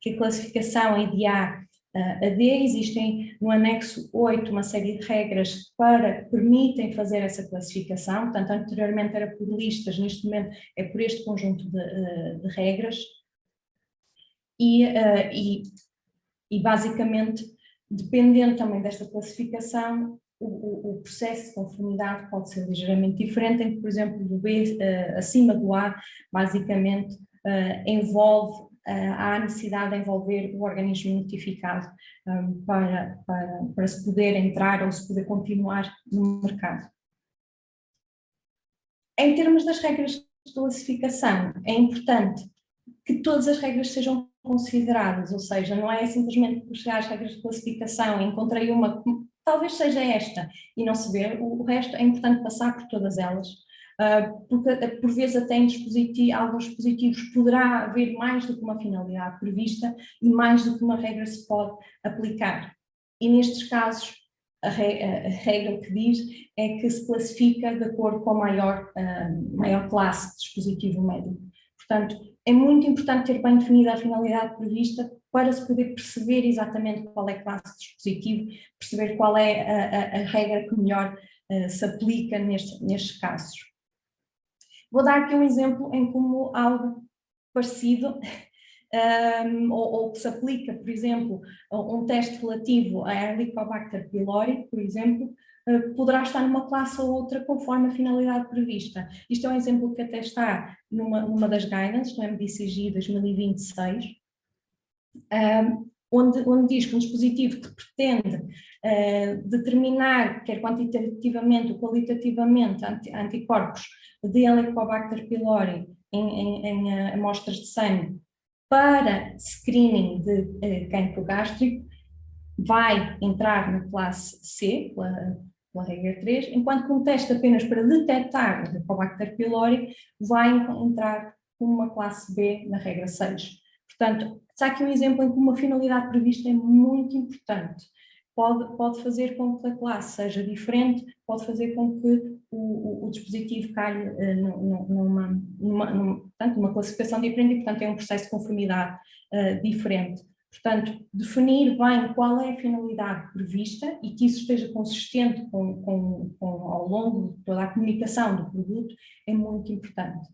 que a classificação EDA a D, existem no anexo 8 uma série de regras que permitem fazer essa classificação, portanto anteriormente era por listas, neste momento é por este conjunto de regras, e basicamente, dependendo também desta classificação, o processo de conformidade pode ser ligeiramente diferente, em que, por exemplo, do B acima do A, basicamente envolve, há a necessidade de envolver o organismo notificado para se poder entrar ou se poder continuar no mercado. Em termos das regras de classificação, é importante que todas as regras sejam consideradas, ou seja, não é simplesmente por chegar às regras de classificação, encontrei uma, talvez seja esta, e não se vê, o resto é importante passar por todas elas, porque por vezes até em alguns dispositivos poderá haver mais do que uma finalidade prevista e mais do que uma regra se pode aplicar. E nestes casos, a regra que diz é que se classifica de acordo com a maior classe de dispositivo médico. Portanto, é muito importante ter bem definida a finalidade prevista para se poder perceber exatamente qual é a classe de dispositivo, perceber qual é a regra que melhor se aplica nestes casos. Vou dar aqui um exemplo em como algo parecido ou que se aplica, por exemplo, um teste relativo a Helicobacter pylori, por exemplo, poderá estar numa classe ou outra conforme a finalidade prevista. Isto é um exemplo que até está numa das guidance, no MDCG 2026, onde diz que um dispositivo que pretende determinar, quer quantitativamente ou qualitativamente, anticorpos de Helicobacter pylori em amostras de sangue para screening de cancro gástrico, vai entrar na classe C, pela regra 3, enquanto que um teste apenas para detectar o Helicobacter pylori vai entrar com uma classe B na regra 6. Portanto, está aqui um exemplo em que uma finalidade prevista é muito importante. Pode fazer com que a classe seja diferente, pode fazer com que o dispositivo caia numa classificação diferente e, portanto, é um processo de conformidade diferente. Portanto, definir bem qual é a finalidade prevista e que isso esteja consistente ao longo de toda a comunicação do produto é muito importante.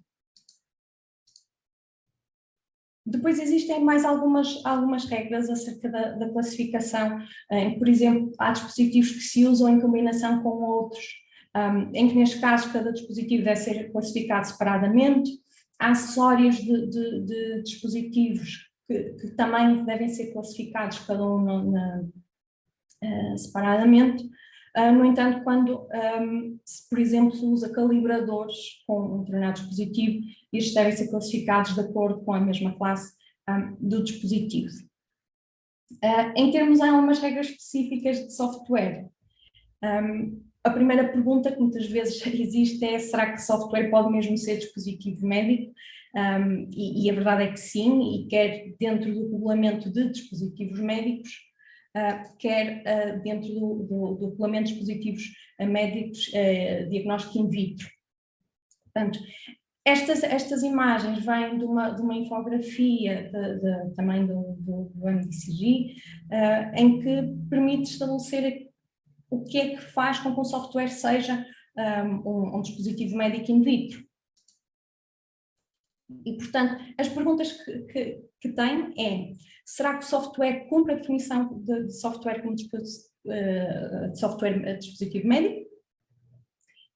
Depois existem mais algumas regras acerca da classificação, por exemplo, há dispositivos que se usam em combinação com outros, em que neste caso cada dispositivo deve ser classificado separadamente, há acessórios de dispositivos que também devem ser classificados cada um separadamente. No entanto, quando, por exemplo, se usa calibradores com um determinado dispositivo, estes devem ser classificados de acordo com a mesma classe do dispositivo. Em termos, há algumas regras específicas de software. A primeira pergunta que muitas vezes existe é: será que software pode mesmo ser dispositivo médico? E a verdade é que sim, e quer dentro do regulamento de dispositivos médicos, quer dentro do regulamento de dispositivos médicos diagnóstico in vitro. Portanto, estas imagens vêm de uma infografia também do MDCG, em que permite estabelecer o que é que faz com que um software seja um dispositivo médico in vitro. E, portanto, as perguntas que tem é: será que o software cumpre a definição de software como dispositivo médico?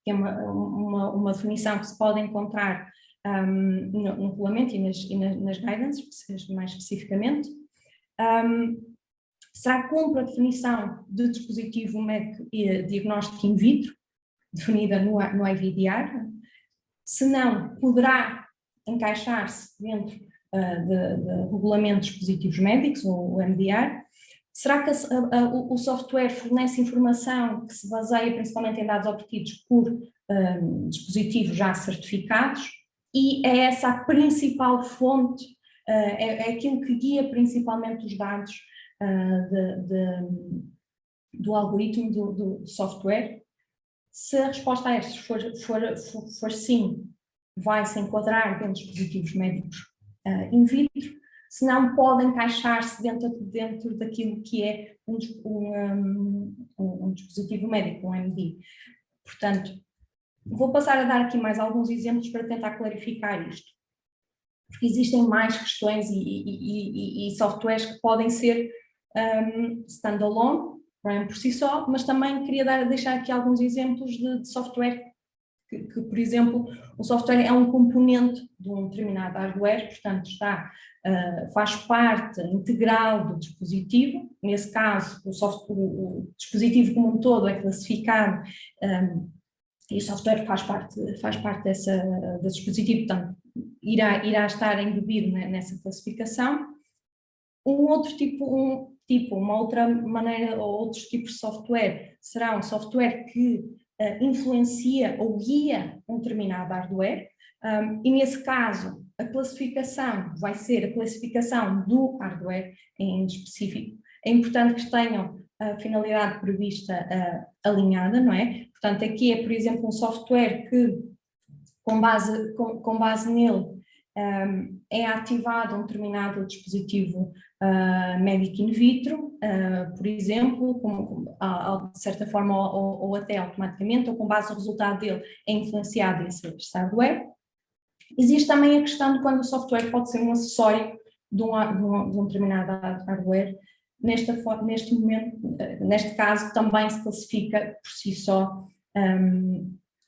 Que é uma definição que se pode encontrar no regulamento e nas guidances, mais especificamente. Será que cumpre a definição de dispositivo médico e diagnóstico in vitro, definida no IVDR? Se não, poderá encaixar-se dentro do regulamento de dispositivos médicos, ou o MDR? Será que o software fornece informação que se baseia principalmente em dados obtidos por dispositivos já certificados? e é essa a principal fonte, é aquilo que guia principalmente os dados do algoritmo, do software. Se a resposta a estas for sim, vai-se enquadrar dentro de dispositivos médicos in vitro, se não pode encaixar-se dentro daquilo que é um dispositivo médico, um MD. Portanto, vou passar a dar aqui mais alguns exemplos para tentar clarificar isto. Porque existem mais questões e softwares que podem ser standalone, por si só, mas também queria deixar aqui alguns exemplos de software que, por exemplo, o software é um componente de um determinado hardware, portanto faz parte integral do dispositivo. Nesse caso, o dispositivo como um todo é classificado e o software faz parte desse dispositivo, portanto irá estar embebido nessa classificação. Uma outra maneira, ou outros tipos de software, será um software que influencia ou guia um determinado hardware, e nesse caso a classificação vai ser a classificação do hardware em específico. É importante que tenham a finalidade prevista alinhada, não é? Portanto, aqui é, por exemplo, um software que, com base nele, é ativado um determinado dispositivo médico in vitro, por exemplo, de certa forma ou até automaticamente, ou com base no resultado dele é influenciado esse hardware. Existe também a questão de quando o software pode ser um acessório de um determinado hardware. Neste caso, também se classifica por si só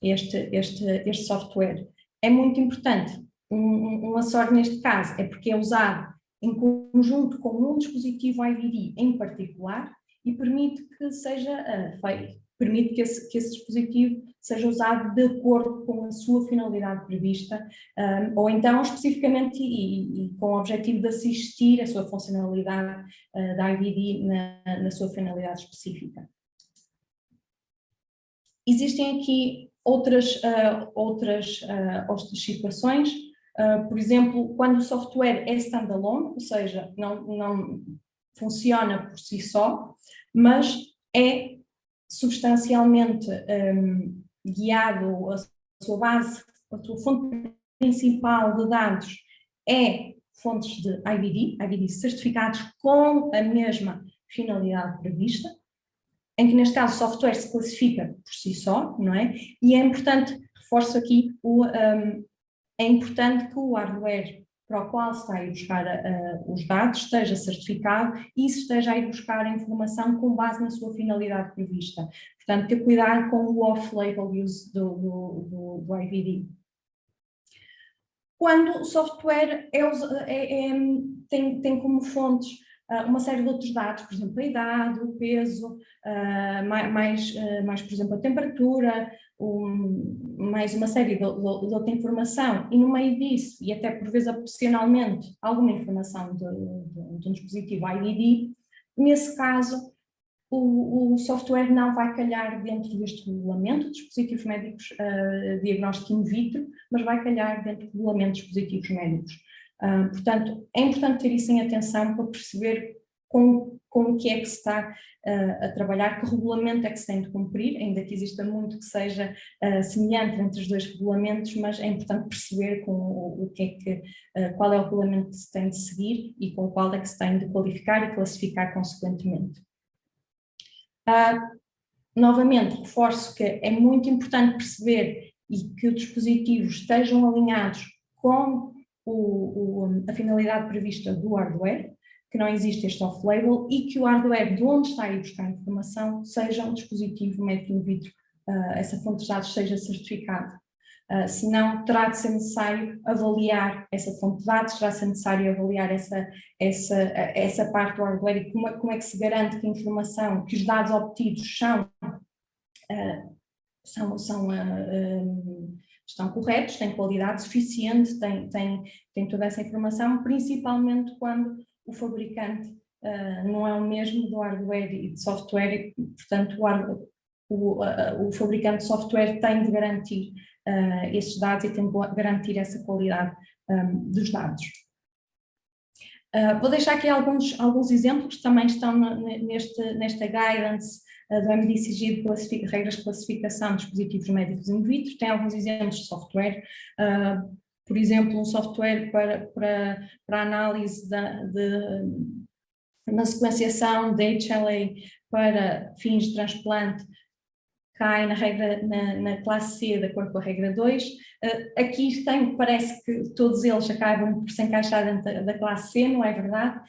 este software. É muito importante. Um acessório neste caso é porque é usado em conjunto com um dispositivo IVD em particular e permite que esse dispositivo seja usado de acordo com a sua finalidade prevista, ou então especificamente e com o objetivo de assistir a sua funcionalidade da IVD na sua finalidade específica. Existem aqui outras situações. Por exemplo, quando o software é standalone, ou seja, não funciona por si só, mas é substancialmente guiado, a sua base, a sua fonte principal de dados é fontes de IVD certificados com a mesma finalidade prevista, em que neste caso o software se classifica por si só, não é? E é importante, reforço aqui, é importante que o hardware para o qual se está a ir buscar os dados esteja certificado e se esteja a ir buscar a informação com base na sua finalidade prevista. Portanto, ter cuidado com o off-label use do IVD. Quando o software tem como fontes uma série de outros dados, por exemplo, a idade, o peso, mais por exemplo, a temperatura, mais uma série de outra informação, e no meio disso, e até por vezes opcionalmente, alguma informação de um dispositivo IVD, nesse caso, o software não vai calhar dentro deste regulamento de dispositivos médicos diagnóstico in vitro, mas vai calhar dentro do regulamento de dispositivos médicos. Portanto, é importante ter isso em atenção para perceber com o que é que se está a trabalhar, que regulamento é que se tem de cumprir, ainda que exista muito que seja semelhante entre os dois regulamentos, mas é importante perceber qual é o regulamento que se tem de seguir e com qual é que se tem de qualificar e classificar consequentemente. Novamente, reforço que é muito importante perceber e que os dispositivos estejam alinhados com a finalidade prevista do hardware, que não existe este off-label e que o hardware de onde está a ir buscar a informação seja um dispositivo médico in vitro, essa fonte de dados seja certificada. Senão terá de ser necessário avaliar essa fonte de dados, terá de ser necessário avaliar essa parte do hardware e como é que se garante que a informação, que os dados obtidos estão corretos, têm qualidade suficiente, têm toda essa informação, principalmente quando o fabricante não é o mesmo do hardware e de software, e, portanto, o fabricante de software tem de garantir esses dados e tendo de garantir essa qualidade dos dados. Vou deixar aqui alguns exemplos que também estão nesta guidance do MDCG de regras de classificação de dispositivos médicos in vitro. Tem alguns exemplos de software, por exemplo, um software para análise na sequenciação de HLA para fins de transplante, cai na classe C, de acordo com a regra 2. Aqui parece que todos eles acabam por se encaixar dentro da classe C, não é verdade?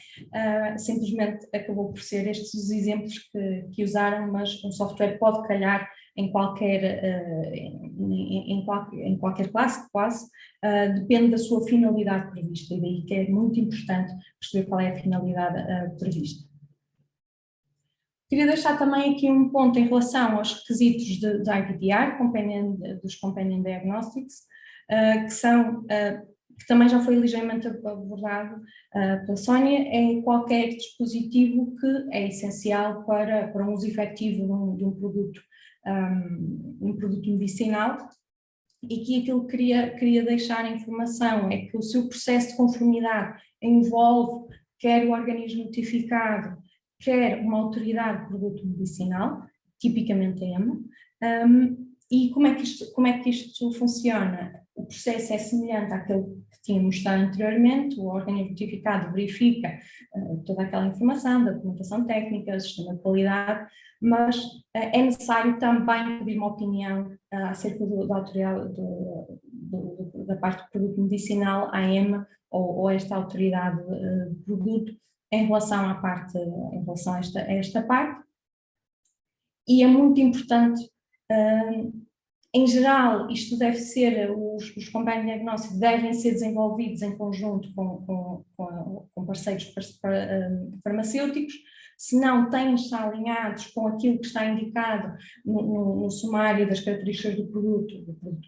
Simplesmente acabou por ser estes os exemplos que usaram, mas um software pode calhar em qualquer classe, quase, depende da sua finalidade prevista, e daí que é muito importante perceber qual é a finalidade prevista. Queria deixar também aqui um ponto em relação aos requisitos de IVDR, dos Companion Diagnostics, que também já foi ligeiramente abordado pela Sónia. É qualquer dispositivo que é essencial para um uso efetivo de um produto medicinal, e que aquilo que queria deixar a informação é que o seu processo de conformidade envolve quer o organismo notificado, quer uma autoridade de produto medicinal, tipicamente a EMA. E como é que isto funciona? O processo é semelhante àquele que tínhamos mostrado anteriormente. O organismo notificado verifica toda aquela informação da documentação técnica, sistema de qualidade, mas é necessário também pedir uma opinião acerca da autoridade da parte do produto medicinal à EMA ou esta autoridade de produto em relação a esta parte. E é muito importante, em geral, isto deve ser, os Companion Diagnostics devem ser desenvolvidos em conjunto com parceiros farmacêuticos. Se não, têm de estar alinhados com aquilo que está indicado no sumário das características do produto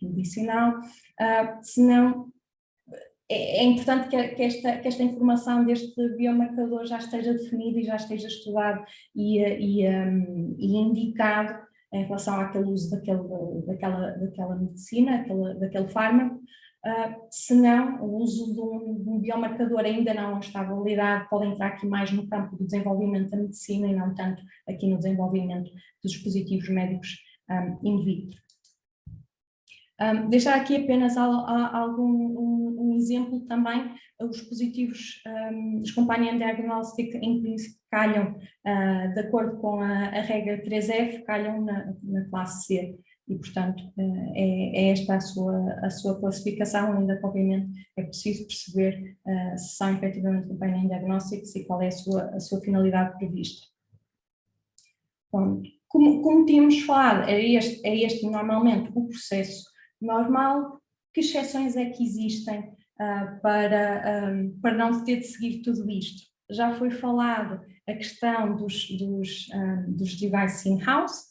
medicinal, senão é importante que esta informação deste biomarcador já esteja definida e já esteja estudado e indicado em relação àquele uso daquela medicina, daquele fármaco. Senão, o uso de um biomarcador ainda não está validado, pode entrar aqui mais no campo do desenvolvimento da medicina e não tanto aqui no desenvolvimento dos dispositivos médicos in vitro. Deixar aqui apenas um exemplo também, os dispositivos, os Companion Diagnostic, em que calham, de acordo com a regra 3F, calham na classe C, e portanto é esta a sua classificação, ainda que obviamente é preciso perceber se são efetivamente Companion Diagnostics e qual é a sua finalidade prevista. Bom, como tínhamos falado, é este normalmente o processo normal. Que exceções é que existem para não ter de seguir tudo isto? Já foi falado a questão dos devices in-house,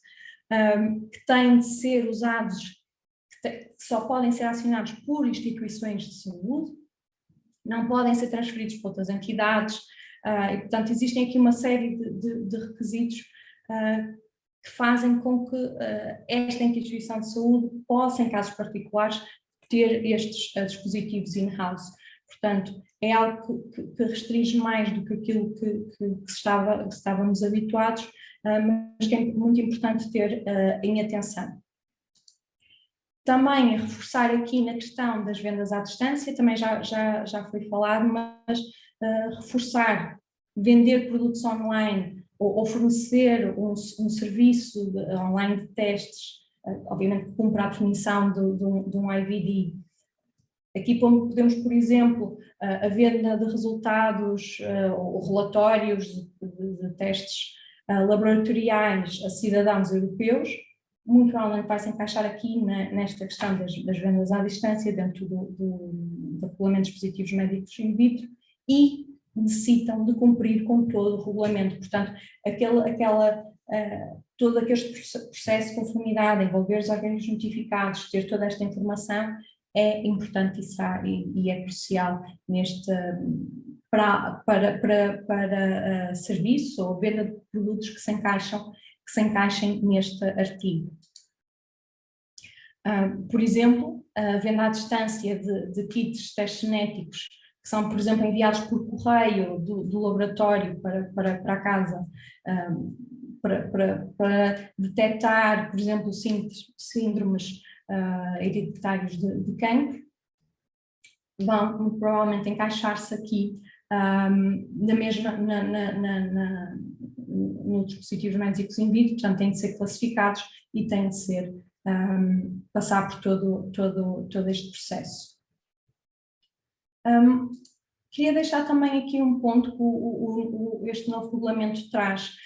que têm de ser usados, que só podem ser acionados por instituições de saúde, não podem ser transferidos para outras entidades, e portanto existem aqui uma série de requisitos que fazem com que esta instituição de saúde possa, em casos particulares, ter estes dispositivos in-house. Portanto, é algo que restringe mais do que aquilo que estávamos habituados, mas que é muito importante ter em atenção. Também reforçar aqui na questão das vendas à distância, também já foi falado, mas reforçar, vender produtos online ou fornecer um serviço online de testes, obviamente que cumpre a definição de um IVD. Aqui podemos, por exemplo, a venda de resultados ou relatórios de testes laboratoriais a cidadãos europeus. Muito provavelmente vai se encaixar aqui nesta questão das vendas à distância dentro do regulamento de dispositivos médicos in vitro, e necessitam de cumprir com todo o regulamento. Portanto, todo aquele processo de conformidade, envolver os organismos notificados, ter toda esta informação, é importante e é crucial para serviços ou venda de produtos que se encaixem neste artigo. Por exemplo, a venda à distância de kits de testes genéticos que são, por exemplo, enviados por correio do laboratório para a casa, para detectar, por exemplo, síndromes hereditários de cancro, vão muito provavelmente encaixar-se aqui na mesma, nos dispositivos médicos in vitro, portanto têm de ser classificados e têm de ser, passar por todo este processo. Queria deixar também aqui um ponto que este novo regulamento traz,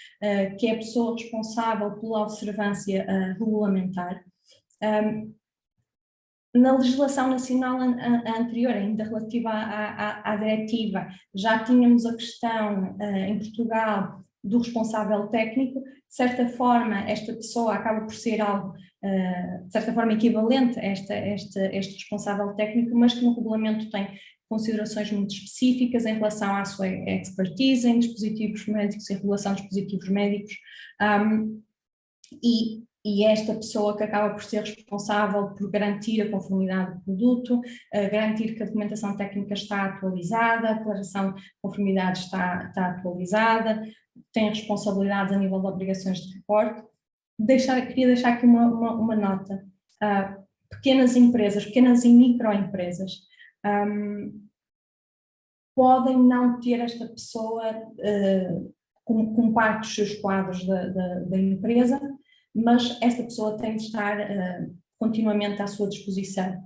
que é a pessoa responsável pela observância regulamentar. Na legislação nacional anterior, ainda relativa à diretiva, já tínhamos a questão em Portugal do responsável técnico. De certa forma, esta pessoa acaba por ser algo, de certa forma, equivalente a este responsável técnico, mas que no regulamento tem considerações muito específicas em relação à sua expertise em dispositivos médicos, em regulação de dispositivos médicos, e esta pessoa que acaba por ser responsável por garantir a conformidade do produto, garantir que a documentação técnica está atualizada, a declaração de conformidade está atualizada, tem responsabilidades a nível de obrigações de reporte. Queria deixar aqui uma nota. Pequenas empresas, pequenas e microempresas, podem não ter esta pessoa como parte dos seus quadros da empresa, mas esta pessoa tem de estar continuamente à sua disposição.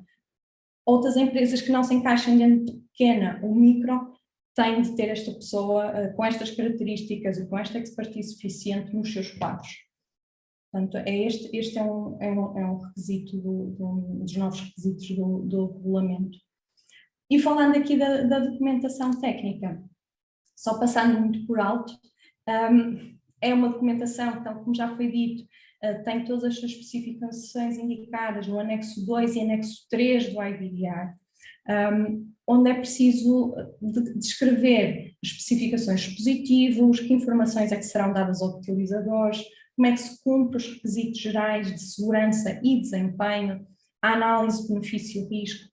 Outras empresas que não se encaixem dentro de pequena ou micro têm de ter esta pessoa com estas características e com esta expertise suficiente nos seus quadros. Portanto, este é um requisito dos novos requisitos do regulamento. E falando aqui da documentação técnica, só passando muito por alto, é uma documentação, tal como já foi dito, tem todas as suas especificações indicadas no anexo 2 e anexo 3 do IVDR, onde é preciso descrever especificações de dispositivos, que informações é que serão dadas aos utilizadores, como é que se cumpre os requisitos gerais de segurança e desempenho, a análise de benefício-risco,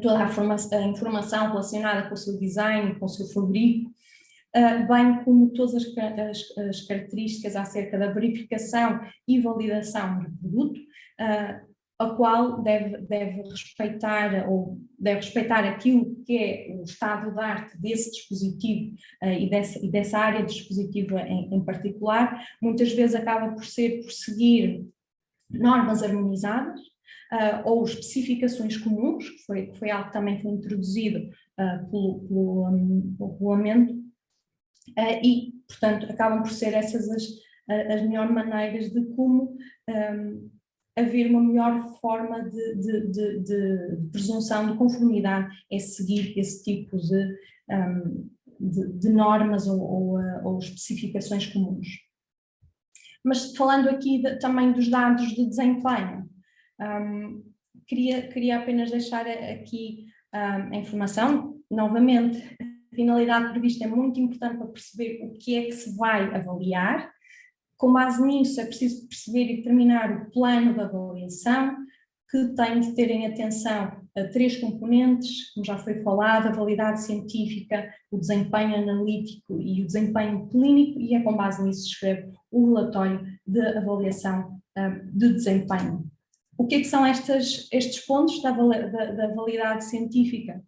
toda a informação relacionada com o seu design, com o seu fabrico, bem como todas as características acerca da verificação e validação do produto, a qual deve respeitar aquilo que é o estado da arte desse dispositivo e dessa área de dispositivo em particular. Muitas vezes acaba por seguir normas harmonizadas, ou especificações comuns, que foi algo que também foi introduzido pelo regulamento, e, portanto, acabam por ser essas as melhores maneiras de como haver uma melhor forma de presunção de conformidade, é seguir esse tipo de normas ou especificações comuns. Mas falando aqui também dos dados de desempenho, queria apenas deixar aqui a informação, novamente, a finalidade prevista é muito importante para perceber o que é que se vai avaliar. Com base nisso, é preciso perceber e determinar o plano de avaliação, que tem de ter em atenção a 3 componentes, como já foi falado, a validade científica, o desempenho analítico e o desempenho clínico, e é com base nisso que se escreve o relatório de avaliação de desempenho. O que é que são estes pontos da validade científica?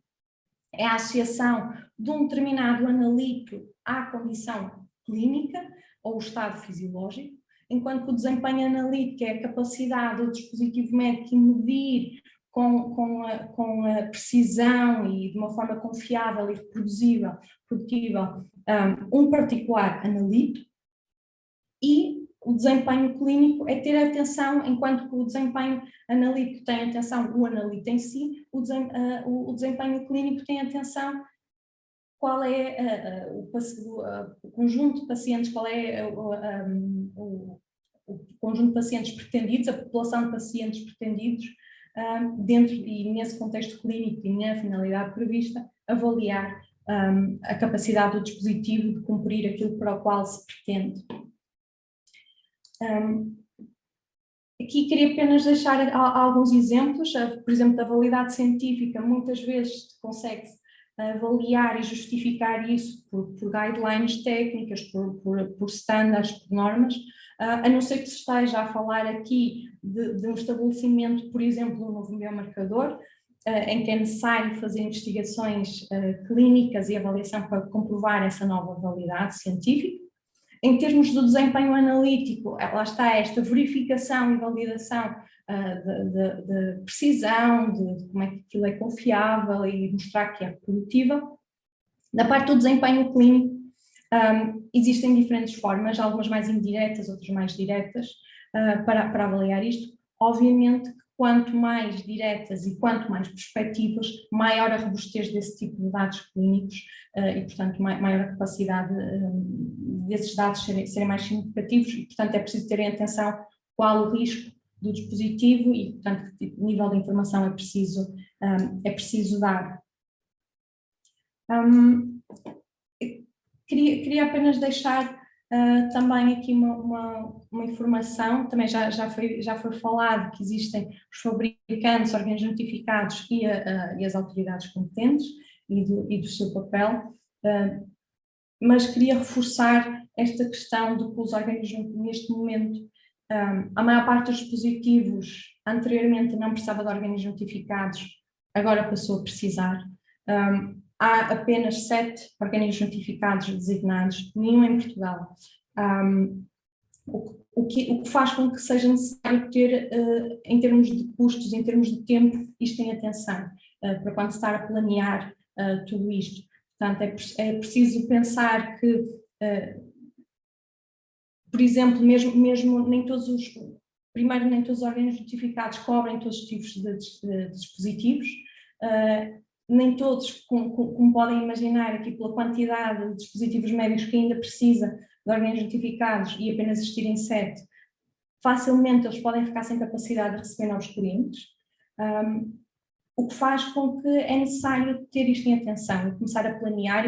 É a associação de um determinado analítico à condição clínica ou o estado fisiológico, enquanto que o desempenho analítico é a capacidade do dispositivo médico em medir com a precisão e de uma forma confiável e reproduzível um particular analítico, e o desempenho clínico é ter atenção, enquanto que o desempenho analítico tem atenção o analito em si, o desempenho clínico tem atenção qual é o conjunto de pacientes, qual é o conjunto de pacientes pretendidos, a população de pacientes pretendidos, dentro e nesse contexto clínico e na finalidade prevista, avaliar a capacidade do dispositivo de cumprir aquilo para o qual se pretende. Aqui queria apenas deixar alguns exemplos, por exemplo, da validade científica. Muitas vezes consegue-se avaliar e justificar isso por guidelines técnicas, por standards, por normas, a não ser que se esteja a falar aqui de um estabelecimento, por exemplo, de um novo biomarcador, em que é necessário fazer investigações clínicas e avaliação para comprovar essa nova validade científica. Em termos do desempenho analítico, lá está esta verificação e validação de precisão, de como é que aquilo é confiável e mostrar que é reprodutível. Na parte do desempenho clínico, existem diferentes formas, algumas mais indiretas, outras mais diretas, para avaliar isto. Obviamente que quanto mais diretas e quanto mais prospectivas, maior a robustez desse tipo de dados clínicos e, portanto, maior a capacidade desses dados serem mais significativos e, portanto, é preciso terem atenção qual o risco do dispositivo e, portanto, que tipo, nível de informação é preciso dar. Queria apenas deixar também aqui uma informação, também já foi falado que existem os fabricantes, organismos notificados e as autoridades competentes e do seu papel, mas queria reforçar esta questão de que os organismos neste momento, a maior parte dos dispositivos anteriormente não precisava de organismos notificados, agora passou a precisar. Há apenas 7 organismos notificados designados, nenhum em Portugal, o que faz com que seja necessário ter, em termos de custos, em termos de tempo, isto em atenção, para quando se está a planear tudo isto. Portanto, é preciso pensar que, por exemplo, mesmo nem todos os organismos notificados cobrem todos os tipos de dispositivos, nem todos, como podem imaginar aqui pela quantidade de dispositivos médicos que ainda precisa de organismos notificados e apenas existirem 7, facilmente eles podem ficar sem capacidade de receber novos clientes, o que faz com que é necessário ter isto em atenção e começar a planear,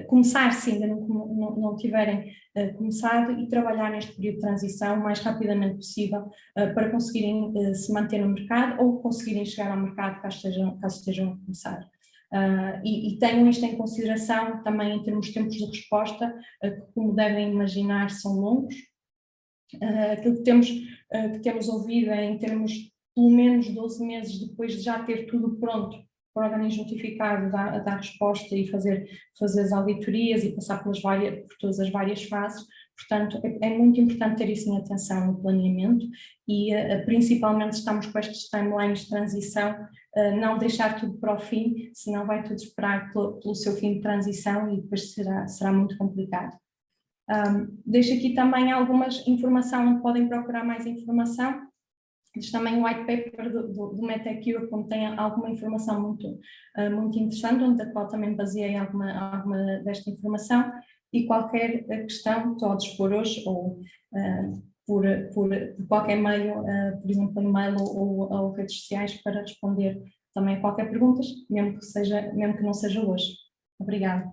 começar se ainda não tiverem começado e trabalhar neste período de transição o mais rapidamente possível para conseguirem se manter no mercado ou conseguirem chegar ao mercado caso estejam a começar. E tenham isto em consideração também em termos de tempos de resposta, que como devem imaginar são longos. Aquilo que temos ouvido é em termos pelo menos 12 meses depois de já ter tudo pronto para o organismo notificado dar resposta e fazer as auditorias e passar por todas as várias fases. Portanto, é muito importante ter isso em atenção no planeamento e principalmente estamos com estes timelines de transição, não deixar tudo para o fim, senão vai tudo esperar pelo seu fim de transição e depois será muito complicado. Deixo aqui também algumas informações onde podem procurar mais informação. Diz também o white paper do MetaCure, onde tem alguma informação muito interessante, onde a qual também baseei alguma desta informação, e qualquer questão estou a dispor hoje, ou por qualquer meio, por exemplo, e-mail ou redes sociais, para responder também a qualquer pergunta, mesmo que não seja hoje. Obrigada.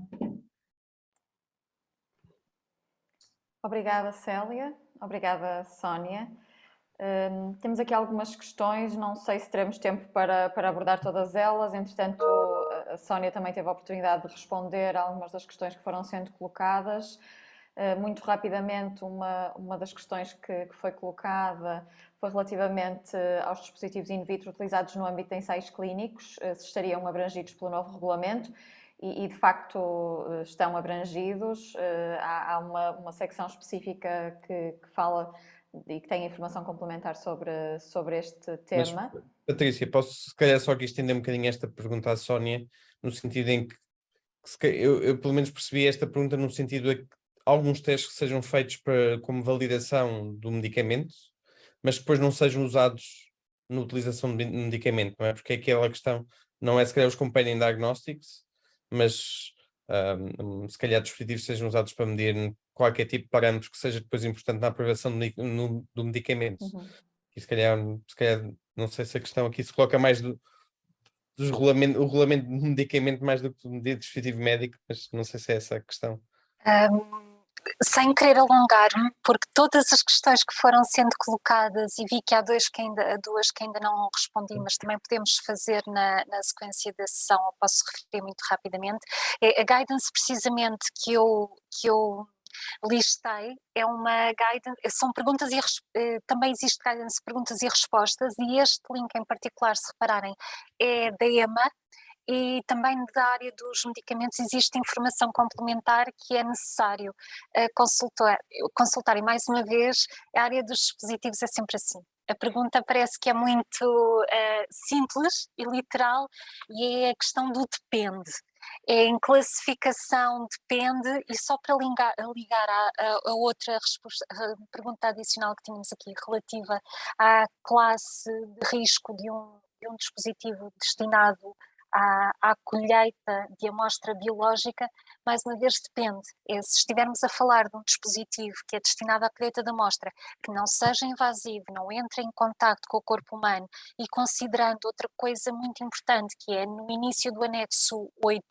Obrigada, Célia. Obrigada, Sónia. Temos aqui algumas questões, não sei se teremos tempo para abordar todas elas, entretanto a Sónia também teve a oportunidade de responder a algumas das questões que foram sendo colocadas. Muito rapidamente, uma das questões que foi colocada foi relativamente aos dispositivos in vitro utilizados no âmbito de ensaios clínicos, se estariam abrangidos pelo novo regulamento. E de facto estão abrangidos, há uma secção específica que fala e que tem informação complementar sobre este tema. Mas, Patrícia, posso se calhar só aqui estender um bocadinho esta pergunta à Sónia, no sentido em que eu pelo menos percebi esta pergunta no sentido de que alguns testes que sejam feitos como validação do medicamento, mas depois não sejam usados na utilização do medicamento, não é? Porque é aquela questão, não é se calhar os companion diagnostics, mas se calhar dispositivos sejam usados para medir qualquer tipo de parâmetros que seja depois importante na aprovação do medicamento. Uhum. E se calhar, não sei se a questão aqui se coloca mais o regulamento do medicamento mais do que do dispositivo médico, mas não sei se é essa a questão. Sem querer alongar-me, porque todas as questões que foram sendo colocadas, e vi que há duas que ainda não respondi, mas também podemos fazer na sequência da sessão, eu posso referir muito rapidamente, a guidance precisamente que eu listei, é uma guidance, são perguntas também existe guidance perguntas e respostas, e este link em particular, se repararem, é da EMA, e também da área dos medicamentos existe informação complementar que é necessário consultar. E mais uma vez, a área dos dispositivos é sempre assim. A pergunta parece que é muito simples e literal, e é a questão do depende. É em classificação depende, e só para ligar a outra pergunta adicional que tínhamos aqui, relativa à classe de risco de um dispositivo destinado à colheita de amostra biológica, mais uma vez depende. Se estivermos a falar de um dispositivo que é destinado à colheita de amostra, que não seja invasivo, não entre em contacto com o corpo humano, e considerando outra coisa muito importante, que é no início do anexo 8,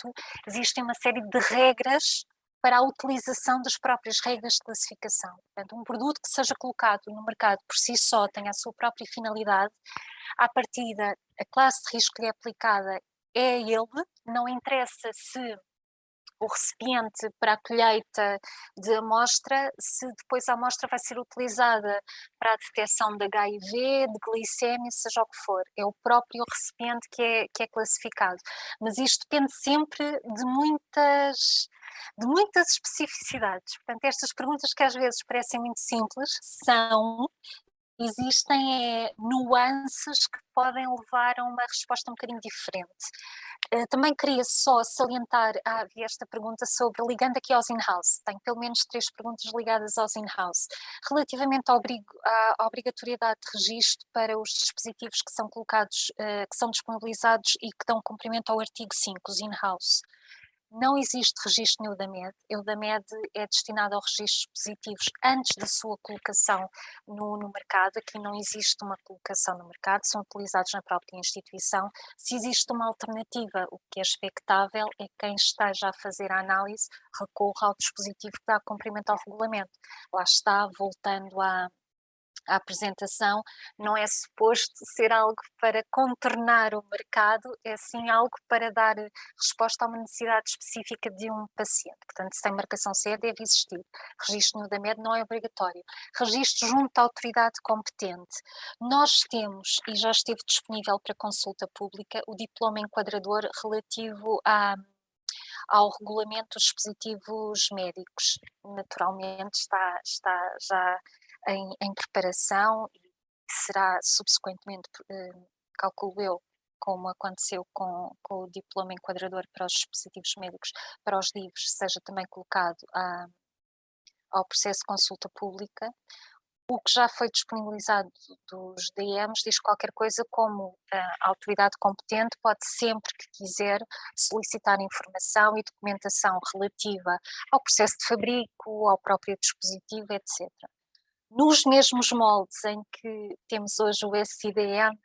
existem uma série de regras para a utilização das próprias regras de classificação. Portanto, um produto que seja colocado no mercado por si só, tenha a sua própria finalidade, à partida, a classe de risco que lhe é aplicada é ele, não interessa se o recipiente para a colheita de amostra, se depois a amostra vai ser utilizada para a detecção de HIV, de glicemia, seja o que for. É o próprio recipiente que é classificado. Mas isto depende sempre de muitas especificidades. Portanto, estas perguntas que às vezes parecem muito simples, existem nuances que podem levar a uma resposta um bocadinho diferente. Também queria só salientar, havia esta pergunta sobre, ligando aqui aos in-house, tenho pelo menos 3 perguntas ligadas aos in-house. Relativamente à obrigatoriedade de registro para os dispositivos que são colocados, que são disponibilizados e que dão cumprimento ao artigo 5, os in-house. Não existe registro no Eudamed. Eudamed é destinado ao registro de dispositivos antes da sua colocação no mercado. Aqui não existe uma colocação no mercado, são utilizados na própria instituição. Se existe uma alternativa, o que é expectável é que quem esteja a fazer a análise recorra ao dispositivo que dá cumprimento ao regulamento. Lá está, voltando à apresentação, não é suposto ser algo para contornar o mercado, é sim algo para dar resposta a uma necessidade específica de um paciente. Portanto, se tem marcação CE, deve existir. Registro no Eudamed não é obrigatório. Registro junto à autoridade competente. Nós temos, e já esteve disponível para consulta pública, o diploma enquadrador relativo ao regulamento dos dispositivos médicos. Naturalmente está já em preparação e será subsequentemente, calculo eu, como aconteceu com o diploma enquadrador para os dispositivos médicos, para os DIVs, seja também colocado ao processo de consulta pública. O que já foi disponibilizado dos DMs diz qualquer coisa como a autoridade competente pode sempre que quiser solicitar informação e documentação relativa ao processo de fabrico, ao próprio dispositivo, etc. Nos mesmos moldes em que temos hoje o SIDM,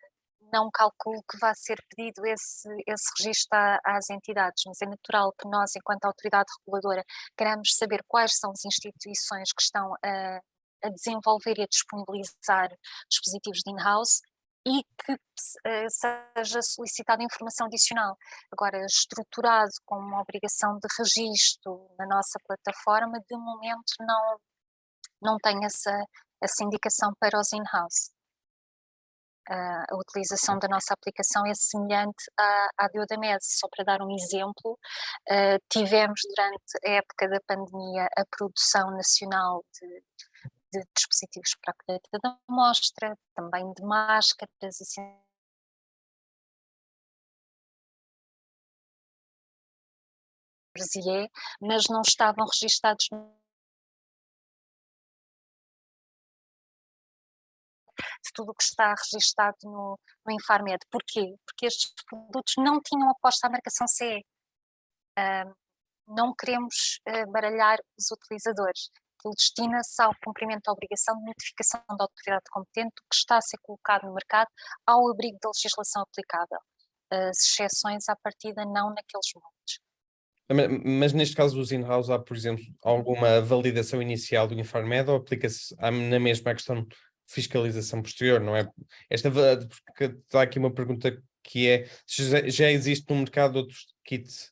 não calculo que vá ser pedido esse registro às entidades, mas é natural que nós, enquanto autoridade reguladora, queramos saber quais são as instituições que estão a desenvolver e a disponibilizar dispositivos de in-house e que seja solicitada informação adicional. Agora, estruturado com uma obrigação de registro na nossa plataforma, de momento não tem essa indicação para os in-house. A utilização da nossa aplicação é semelhante à de Eudamed. Só para dar um exemplo, tivemos durante a época da pandemia a produção nacional de dispositivos para a colheita da amostra, também de máscaras e mas não estavam registados de tudo o que está registado no Infarmed. Porquê? Porque estes produtos não tinham aposta à marcação CE. Não queremos baralhar os utilizadores. Ele destina-se ao cumprimento da obrigação de notificação da autoridade competente do que está a ser colocado no mercado ao abrigo da legislação aplicável. As exceções à partida não naqueles moldes. Mas neste caso dos in-house há, por exemplo, alguma validação inicial do Infarmed ou aplica-se na mesma questão de fiscalização posterior, não é? Porque está aqui uma pergunta que é se já existe no mercado outros kits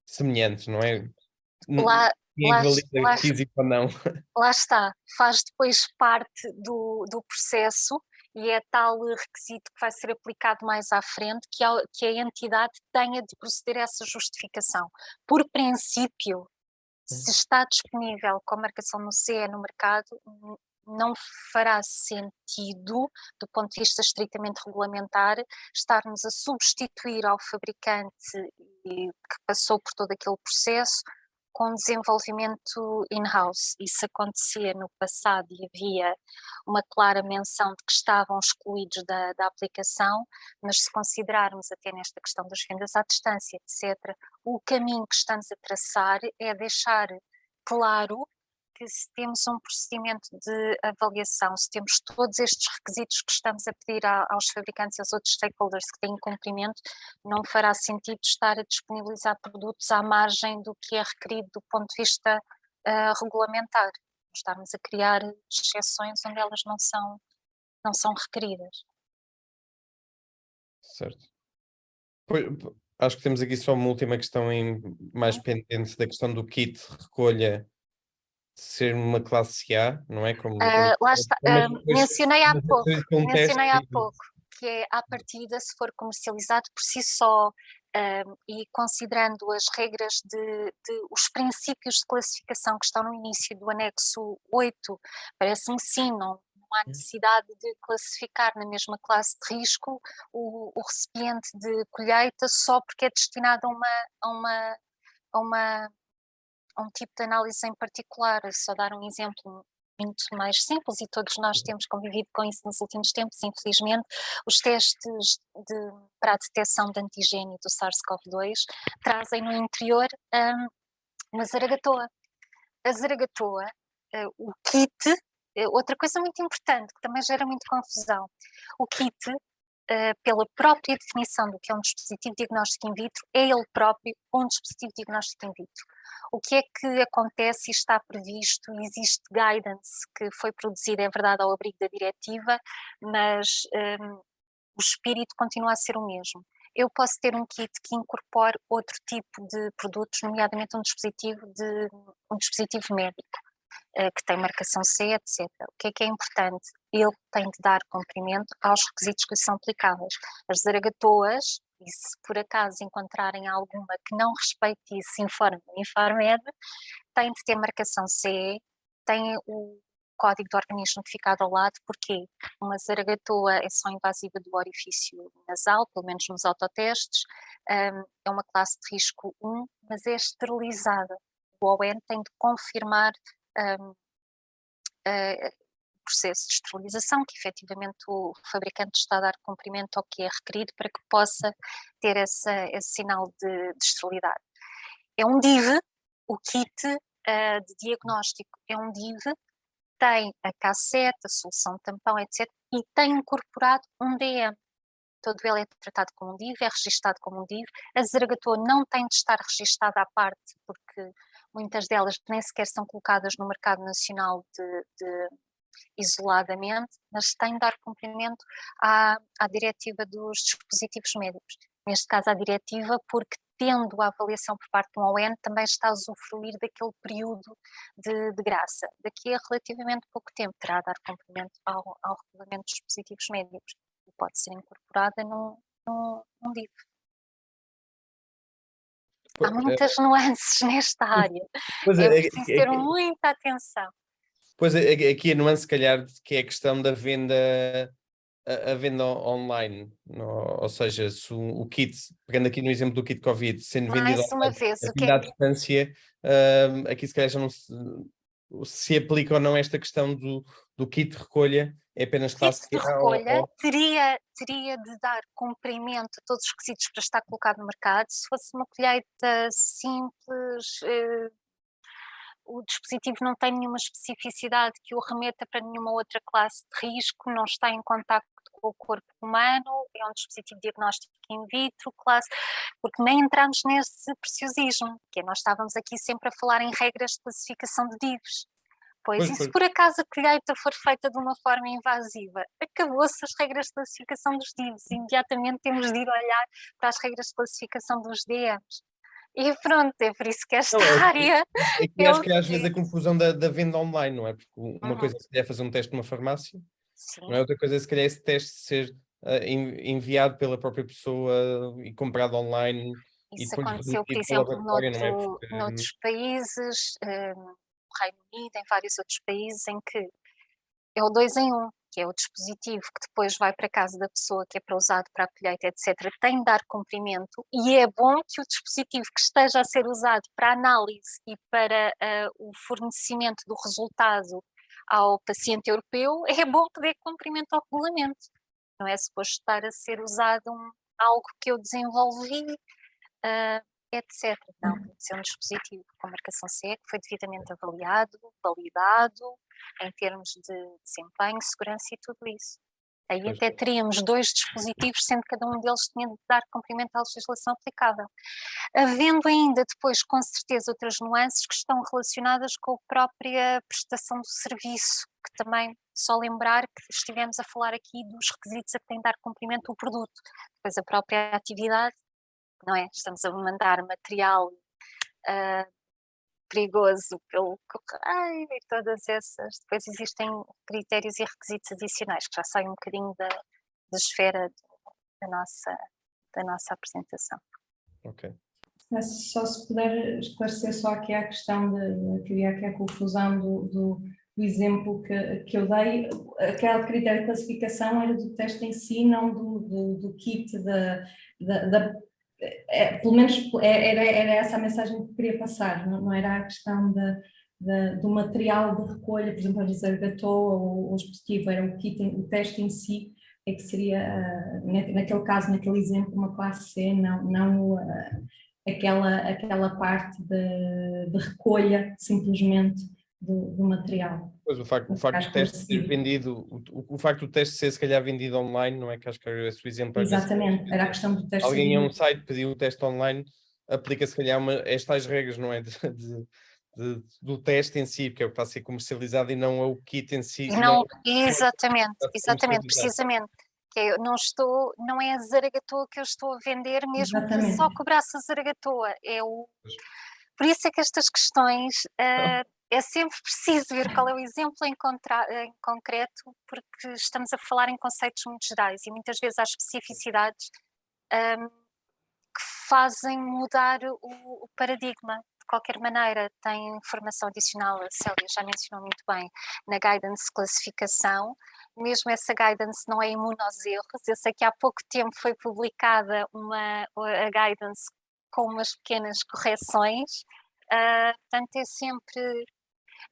semelhantes, não é? Lá, Quem é lá, que valida que existe ou não? lá está, faz depois parte do processo e é tal requisito que vai ser aplicado mais à frente que a entidade tenha de proceder a essa justificação. Por princípio, se está disponível com a marcação no CE no mercado, não fará sentido, do ponto de vista estritamente regulamentar, estarmos a substituir ao fabricante que passou por todo aquele processo com desenvolvimento in-house. Isso acontecia no passado e havia uma clara menção de que estavam excluídos da aplicação, mas se considerarmos até nesta questão das vendas à distância, etc., o caminho que estamos a traçar é deixar claro que se temos um procedimento de avaliação, se temos todos estes requisitos que estamos a pedir aos fabricantes e aos outros stakeholders que têm cumprimento, não fará sentido estar a disponibilizar produtos à margem do que é requerido do ponto de vista regulamentar. Estarmos a criar exceções onde elas não são requeridas. Certo. Acho que temos aqui só uma última questão mais pendente da questão do kit recolha ser uma classe A, não é? Lá está, mencionei há pouco, que é à partida, se for comercializado por si só e considerando as regras os princípios de classificação que estão no início do anexo 8, parece-me sim, não há necessidade de classificar na mesma classe de risco o recipiente de colheita só porque é destinado a um tipo de análise em particular. Só dar um exemplo muito mais simples e todos nós temos convivido com isso nos últimos tempos, infelizmente, os testes para a detecção de antigênio do SARS-CoV-2 trazem no interior uma zaragatoa. A zaragatoa, o kit, outra coisa muito importante que também gera muita confusão, o kit, pela própria definição do que é um dispositivo diagnóstico in vitro, é ele próprio um dispositivo diagnóstico in vitro. O que é que acontece e está previsto? Existe guidance que foi produzida, é verdade, ao abrigo da diretiva, mas o espírito continua a ser o mesmo. Eu posso ter um kit que incorpore outro tipo de produtos, nomeadamente um dispositivo médico, que tem marcação C, etc. O que é importante? Ele tem de dar cumprimento aos requisitos que lhe são aplicáveis. As zaragatoas, e se por acaso encontrarem alguma que não respeite isso, informe o Infarmed, tem de ter marcação C, tem o código do organismo notificado ao lado, porque uma zaragatoa é só invasiva do orifício nasal, pelo menos nos autotestes, é uma classe de risco 1, mas é esterilizada. O ON tem de confirmar o processo de esterilização, que efetivamente o fabricante está a dar cumprimento ao que é requerido para que possa ter esse sinal de esterilidade. É um DIV, o kit de diagnóstico é um DIV, tem a cassete, a solução tampão, etc. e tem incorporado um DM. Todo ele é tratado como um DIV, é registado como um DIV. A zaragatoa não tem de estar registada à parte, porque muitas delas nem sequer são colocadas no mercado nacional isoladamente, mas tem de dar cumprimento à diretiva dos dispositivos médicos. Neste caso, à diretiva, porque tendo a avaliação por parte do ON, também está a usufruir daquele período de graça. Daqui a relativamente pouco tempo terá de dar cumprimento ao regulamento dos dispositivos médicos e pode ser incorporada num DIV. Há muitas nuances nesta área, é preciso ter muita atenção. Pois, aqui a nuance, se calhar, que é a questão da venda, a venda online, ou seja, se o kit, pegando aqui no exemplo do kit Covid, sendo vendido Mais uma vez, a venda à distância, aqui se calhar já não se aplica ou não esta questão do kit de recolha, é apenas classe A. O kit de recolha teria de dar cumprimento a todos os requisitos para estar colocado no mercado. Se fosse uma colheita simples, o dispositivo não tem nenhuma especificidade que o remeta para nenhuma outra classe de risco, não está em contacto com o corpo humano, é um dispositivo diagnóstico in vitro, porque nem entramos nesse preciosismo, que é, nós estávamos aqui sempre a falar em regras de classificação de divs. Pois, e se por acaso a colheita for feita de uma forma invasiva, acabou-se as regras de classificação dos divs, imediatamente temos de ir olhar para as regras de classificação dos DMs. E pronto, é por isso que esta área... Aqui acho que às vezes a confusão da venda online, não é? Porque uma coisa é se calhar fazer um teste numa farmácia, Sim. não é? Outra coisa é se calhar esse teste ser enviado pela própria pessoa e comprado online. Isso e depois aconteceu, por vendido pela exemplo, laboratória, não é? Porque, noutros países, no Reino Unido, em vários outros países, em que é o 2 em 1, que é o dispositivo que depois vai para casa da pessoa, que é para usado para a colheita, etc., tem de dar comprimento, e é bom que o dispositivo que esteja a ser usado para análise e para o fornecimento do resultado ao paciente europeu, é bom que dê cumprimento ao regulamento. Não é suposto estar a ser usado algo que eu desenvolvi, etc. Não, tem de ser um dispositivo com marcação CE que foi devidamente avaliado, validado, em termos de desempenho, segurança e tudo isso. Aí Pois. até teríamos 2 dispositivos, sendo que cada um deles tinha de dar cumprimento à legislação aplicável. Havendo ainda depois, com certeza, outras nuances que estão relacionadas com a própria prestação do serviço, que também, só lembrar que estivemos a falar aqui dos requisitos a que tem de dar cumprimento o produto, depois a própria atividade, não é? Estamos a mandar material perigoso pelo correio e todas essas. Depois existem critérios e requisitos adicionais que já saem um bocadinho da esfera da nossa apresentação. Ok. Só se puder esclarecer só aqui a questão que havia aqui a confusão do exemplo que eu dei, aquele critério de classificação era do teste em si, não do kit pelo menos era essa a mensagem que queria passar, não era a questão do material de recolha, por exemplo, a dizer Gatoa ou o dispositivo, era o kit, o teste em si, é que seria, naquele caso, naquele exemplo, uma classe C, não aquela parte de recolha, simplesmente, do material. Pois o facto do teste ser vendido, o facto do teste ser se calhar vendido online, não é? Que acho que esse o exemplo às vezes, Exatamente, era a questão do teste. alguém é um site, pediu o teste online, aplica se calhar estas regras, não é? Do teste em si, porque é o que está a ser comercializado e não é o kit em si. Não, exatamente, comercializado. precisamente. Que eu não é a Zaragatoa que eu estou a vender, mesmo que Exatamente. só cobrasse a Zaragatoa. Por isso é que estas questões é sempre preciso ver qual é o exemplo em concreto, porque estamos a falar em conceitos muito gerais e muitas vezes há especificidades que fazem mudar o paradigma. De qualquer maneira, tem informação adicional, a Célia já mencionou muito bem, na guidance de classificação. Mesmo essa guidance não é imune aos erros. Eu sei que há pouco tempo foi publicada a guidance com umas pequenas correções. Portanto, é sempre...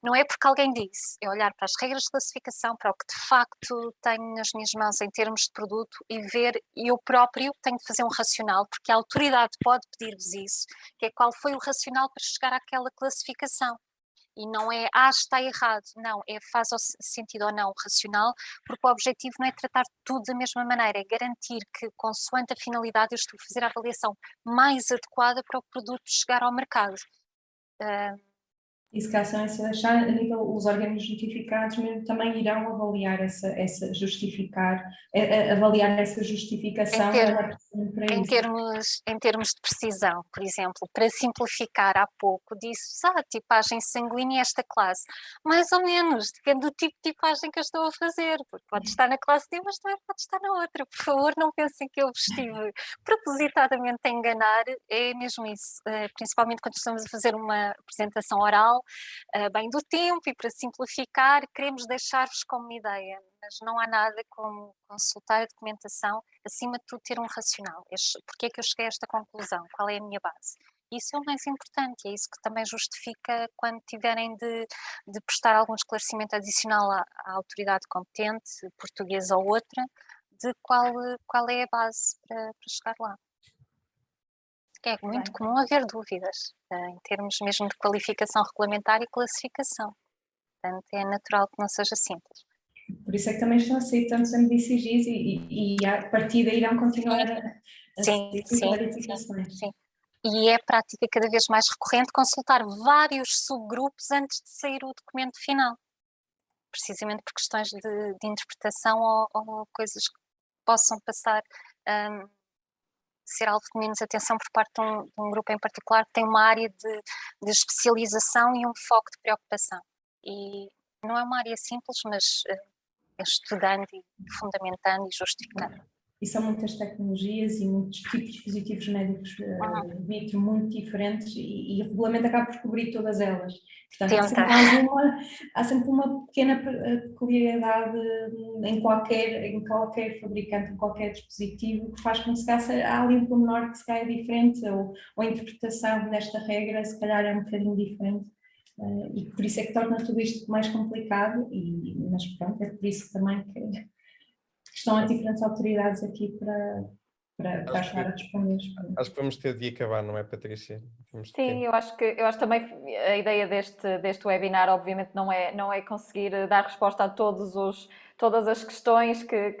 Não é porque alguém disse, é olhar para as regras de classificação, para o que de facto tenho nas minhas mãos em termos de produto e ver, eu próprio tenho de fazer um racional, porque a autoridade pode pedir-vos isso, que é qual foi o racional para chegar àquela classificação. E não é, está errado, não, faz sentido ou não o racional, porque o objetivo não é tratar tudo da mesma maneira, é garantir que, consoante a finalidade, eu estou a fazer a avaliação mais adequada para o produto chegar ao mercado. E se calhar se deixar, a nível, os órgãos notificados mesmo também irão avaliar avaliar essa justificação em termos de precisão, por exemplo, para simplificar, há pouco disse, tipagem sanguínea esta classe, mais ou menos, depende do tipo de tipagem que eu estou a fazer, porque pode estar na classe D, mas também pode estar na outra, por favor, não pensem que eu vos estive propositadamente a enganar, é mesmo isso, principalmente quando estamos a fazer uma apresentação oral, bem do tempo e para simplificar, queremos deixar-vos como uma ideia, mas não há nada como consultar a documentação, acima de tudo ter um racional. Porque é que eu cheguei a esta conclusão? Qual é a minha base? Isso é o mais importante, é isso que também justifica quando tiverem de prestar algum esclarecimento adicional à autoridade competente, portuguesa ou outra, de qual é a base para chegar lá. É muito comum haver dúvidas, em termos mesmo de qualificação regulamentar e classificação. Portanto, é natural que não seja simples. Por isso é que também estão a sair tantos MDCGs e a partir daí irão continuar Sim, aceder sim, clarificações. sim. E é prática cada vez mais recorrente consultar vários subgrupos antes de sair o documento final, precisamente por questões de interpretação ou coisas que possam passar ser alvo de menos atenção por parte de um grupo em particular que tem uma área de especialização e um foco de preocupação. E não é uma área simples, mas estudando e fundamentando e justificando. E são muitas tecnologias e muitos tipos de dispositivos médicos vitro muito diferentes e o regulamento acaba por cobrir todas elas. Portanto, há sempre uma pequena peculiaridade em qualquer fabricante, em qualquer dispositivo, que faz com que se calhar há ali um pormenor que se calhar é diferente ou a interpretação desta regra se calhar é um bocadinho diferente. E por isso é que torna tudo isto mais complicado, mas pronto, é por isso também que estão as diferentes autoridades aqui para ajudar a responder. Acho que vamos ter de acabar, não é, Patrícia? Sim, eu acho também a ideia deste webinar, obviamente, não é conseguir dar resposta a todas as questões que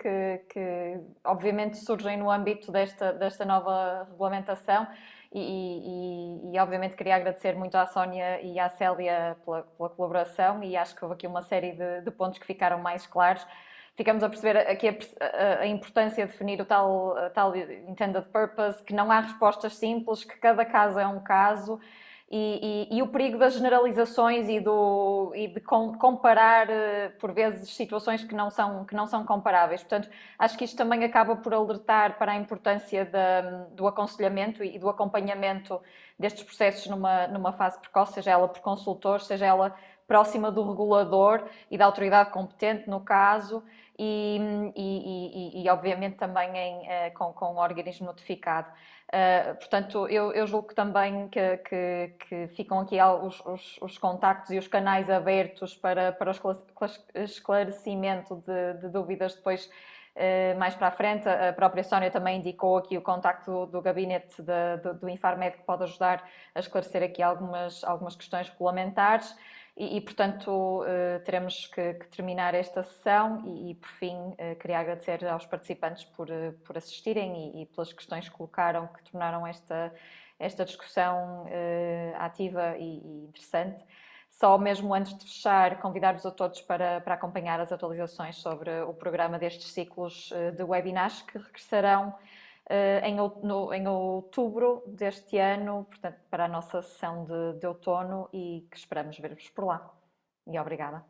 obviamente surgem no âmbito desta nova regulamentação e obviamente queria agradecer muito à Sónia e à Célia pela colaboração e acho que houve aqui uma série de pontos que ficaram mais claros. Ficamos a perceber aqui a importância de definir o tal intended purpose, que não há respostas simples, que cada caso é um caso e o perigo das generalizações e de comparar, por vezes, situações que não são comparáveis. Portanto, acho que isto também acaba por alertar para a importância do aconselhamento e do acompanhamento destes processos numa fase precoce, seja ela por consultor, seja ela próxima do regulador e da autoridade competente, no caso, e obviamente também com o organismo notificado. Portanto, eu julgo que também que ficam aqui os contactos e os canais abertos para o esclarecimento de dúvidas depois mais para a frente. A própria Sónia também indicou aqui o contacto do gabinete do Infarmed, que pode ajudar a esclarecer aqui algumas questões regulamentares. Portanto, teremos que terminar esta sessão e por fim, queria agradecer aos participantes por assistirem e pelas questões que colocaram, que tornaram esta discussão ativa e interessante. Só mesmo antes de fechar, convidar-vos a todos para acompanhar as atualizações sobre o programa destes ciclos de webinars que regressarão em outubro deste ano, portanto, para a nossa sessão de outono e que esperamos ver-vos por lá. E obrigada.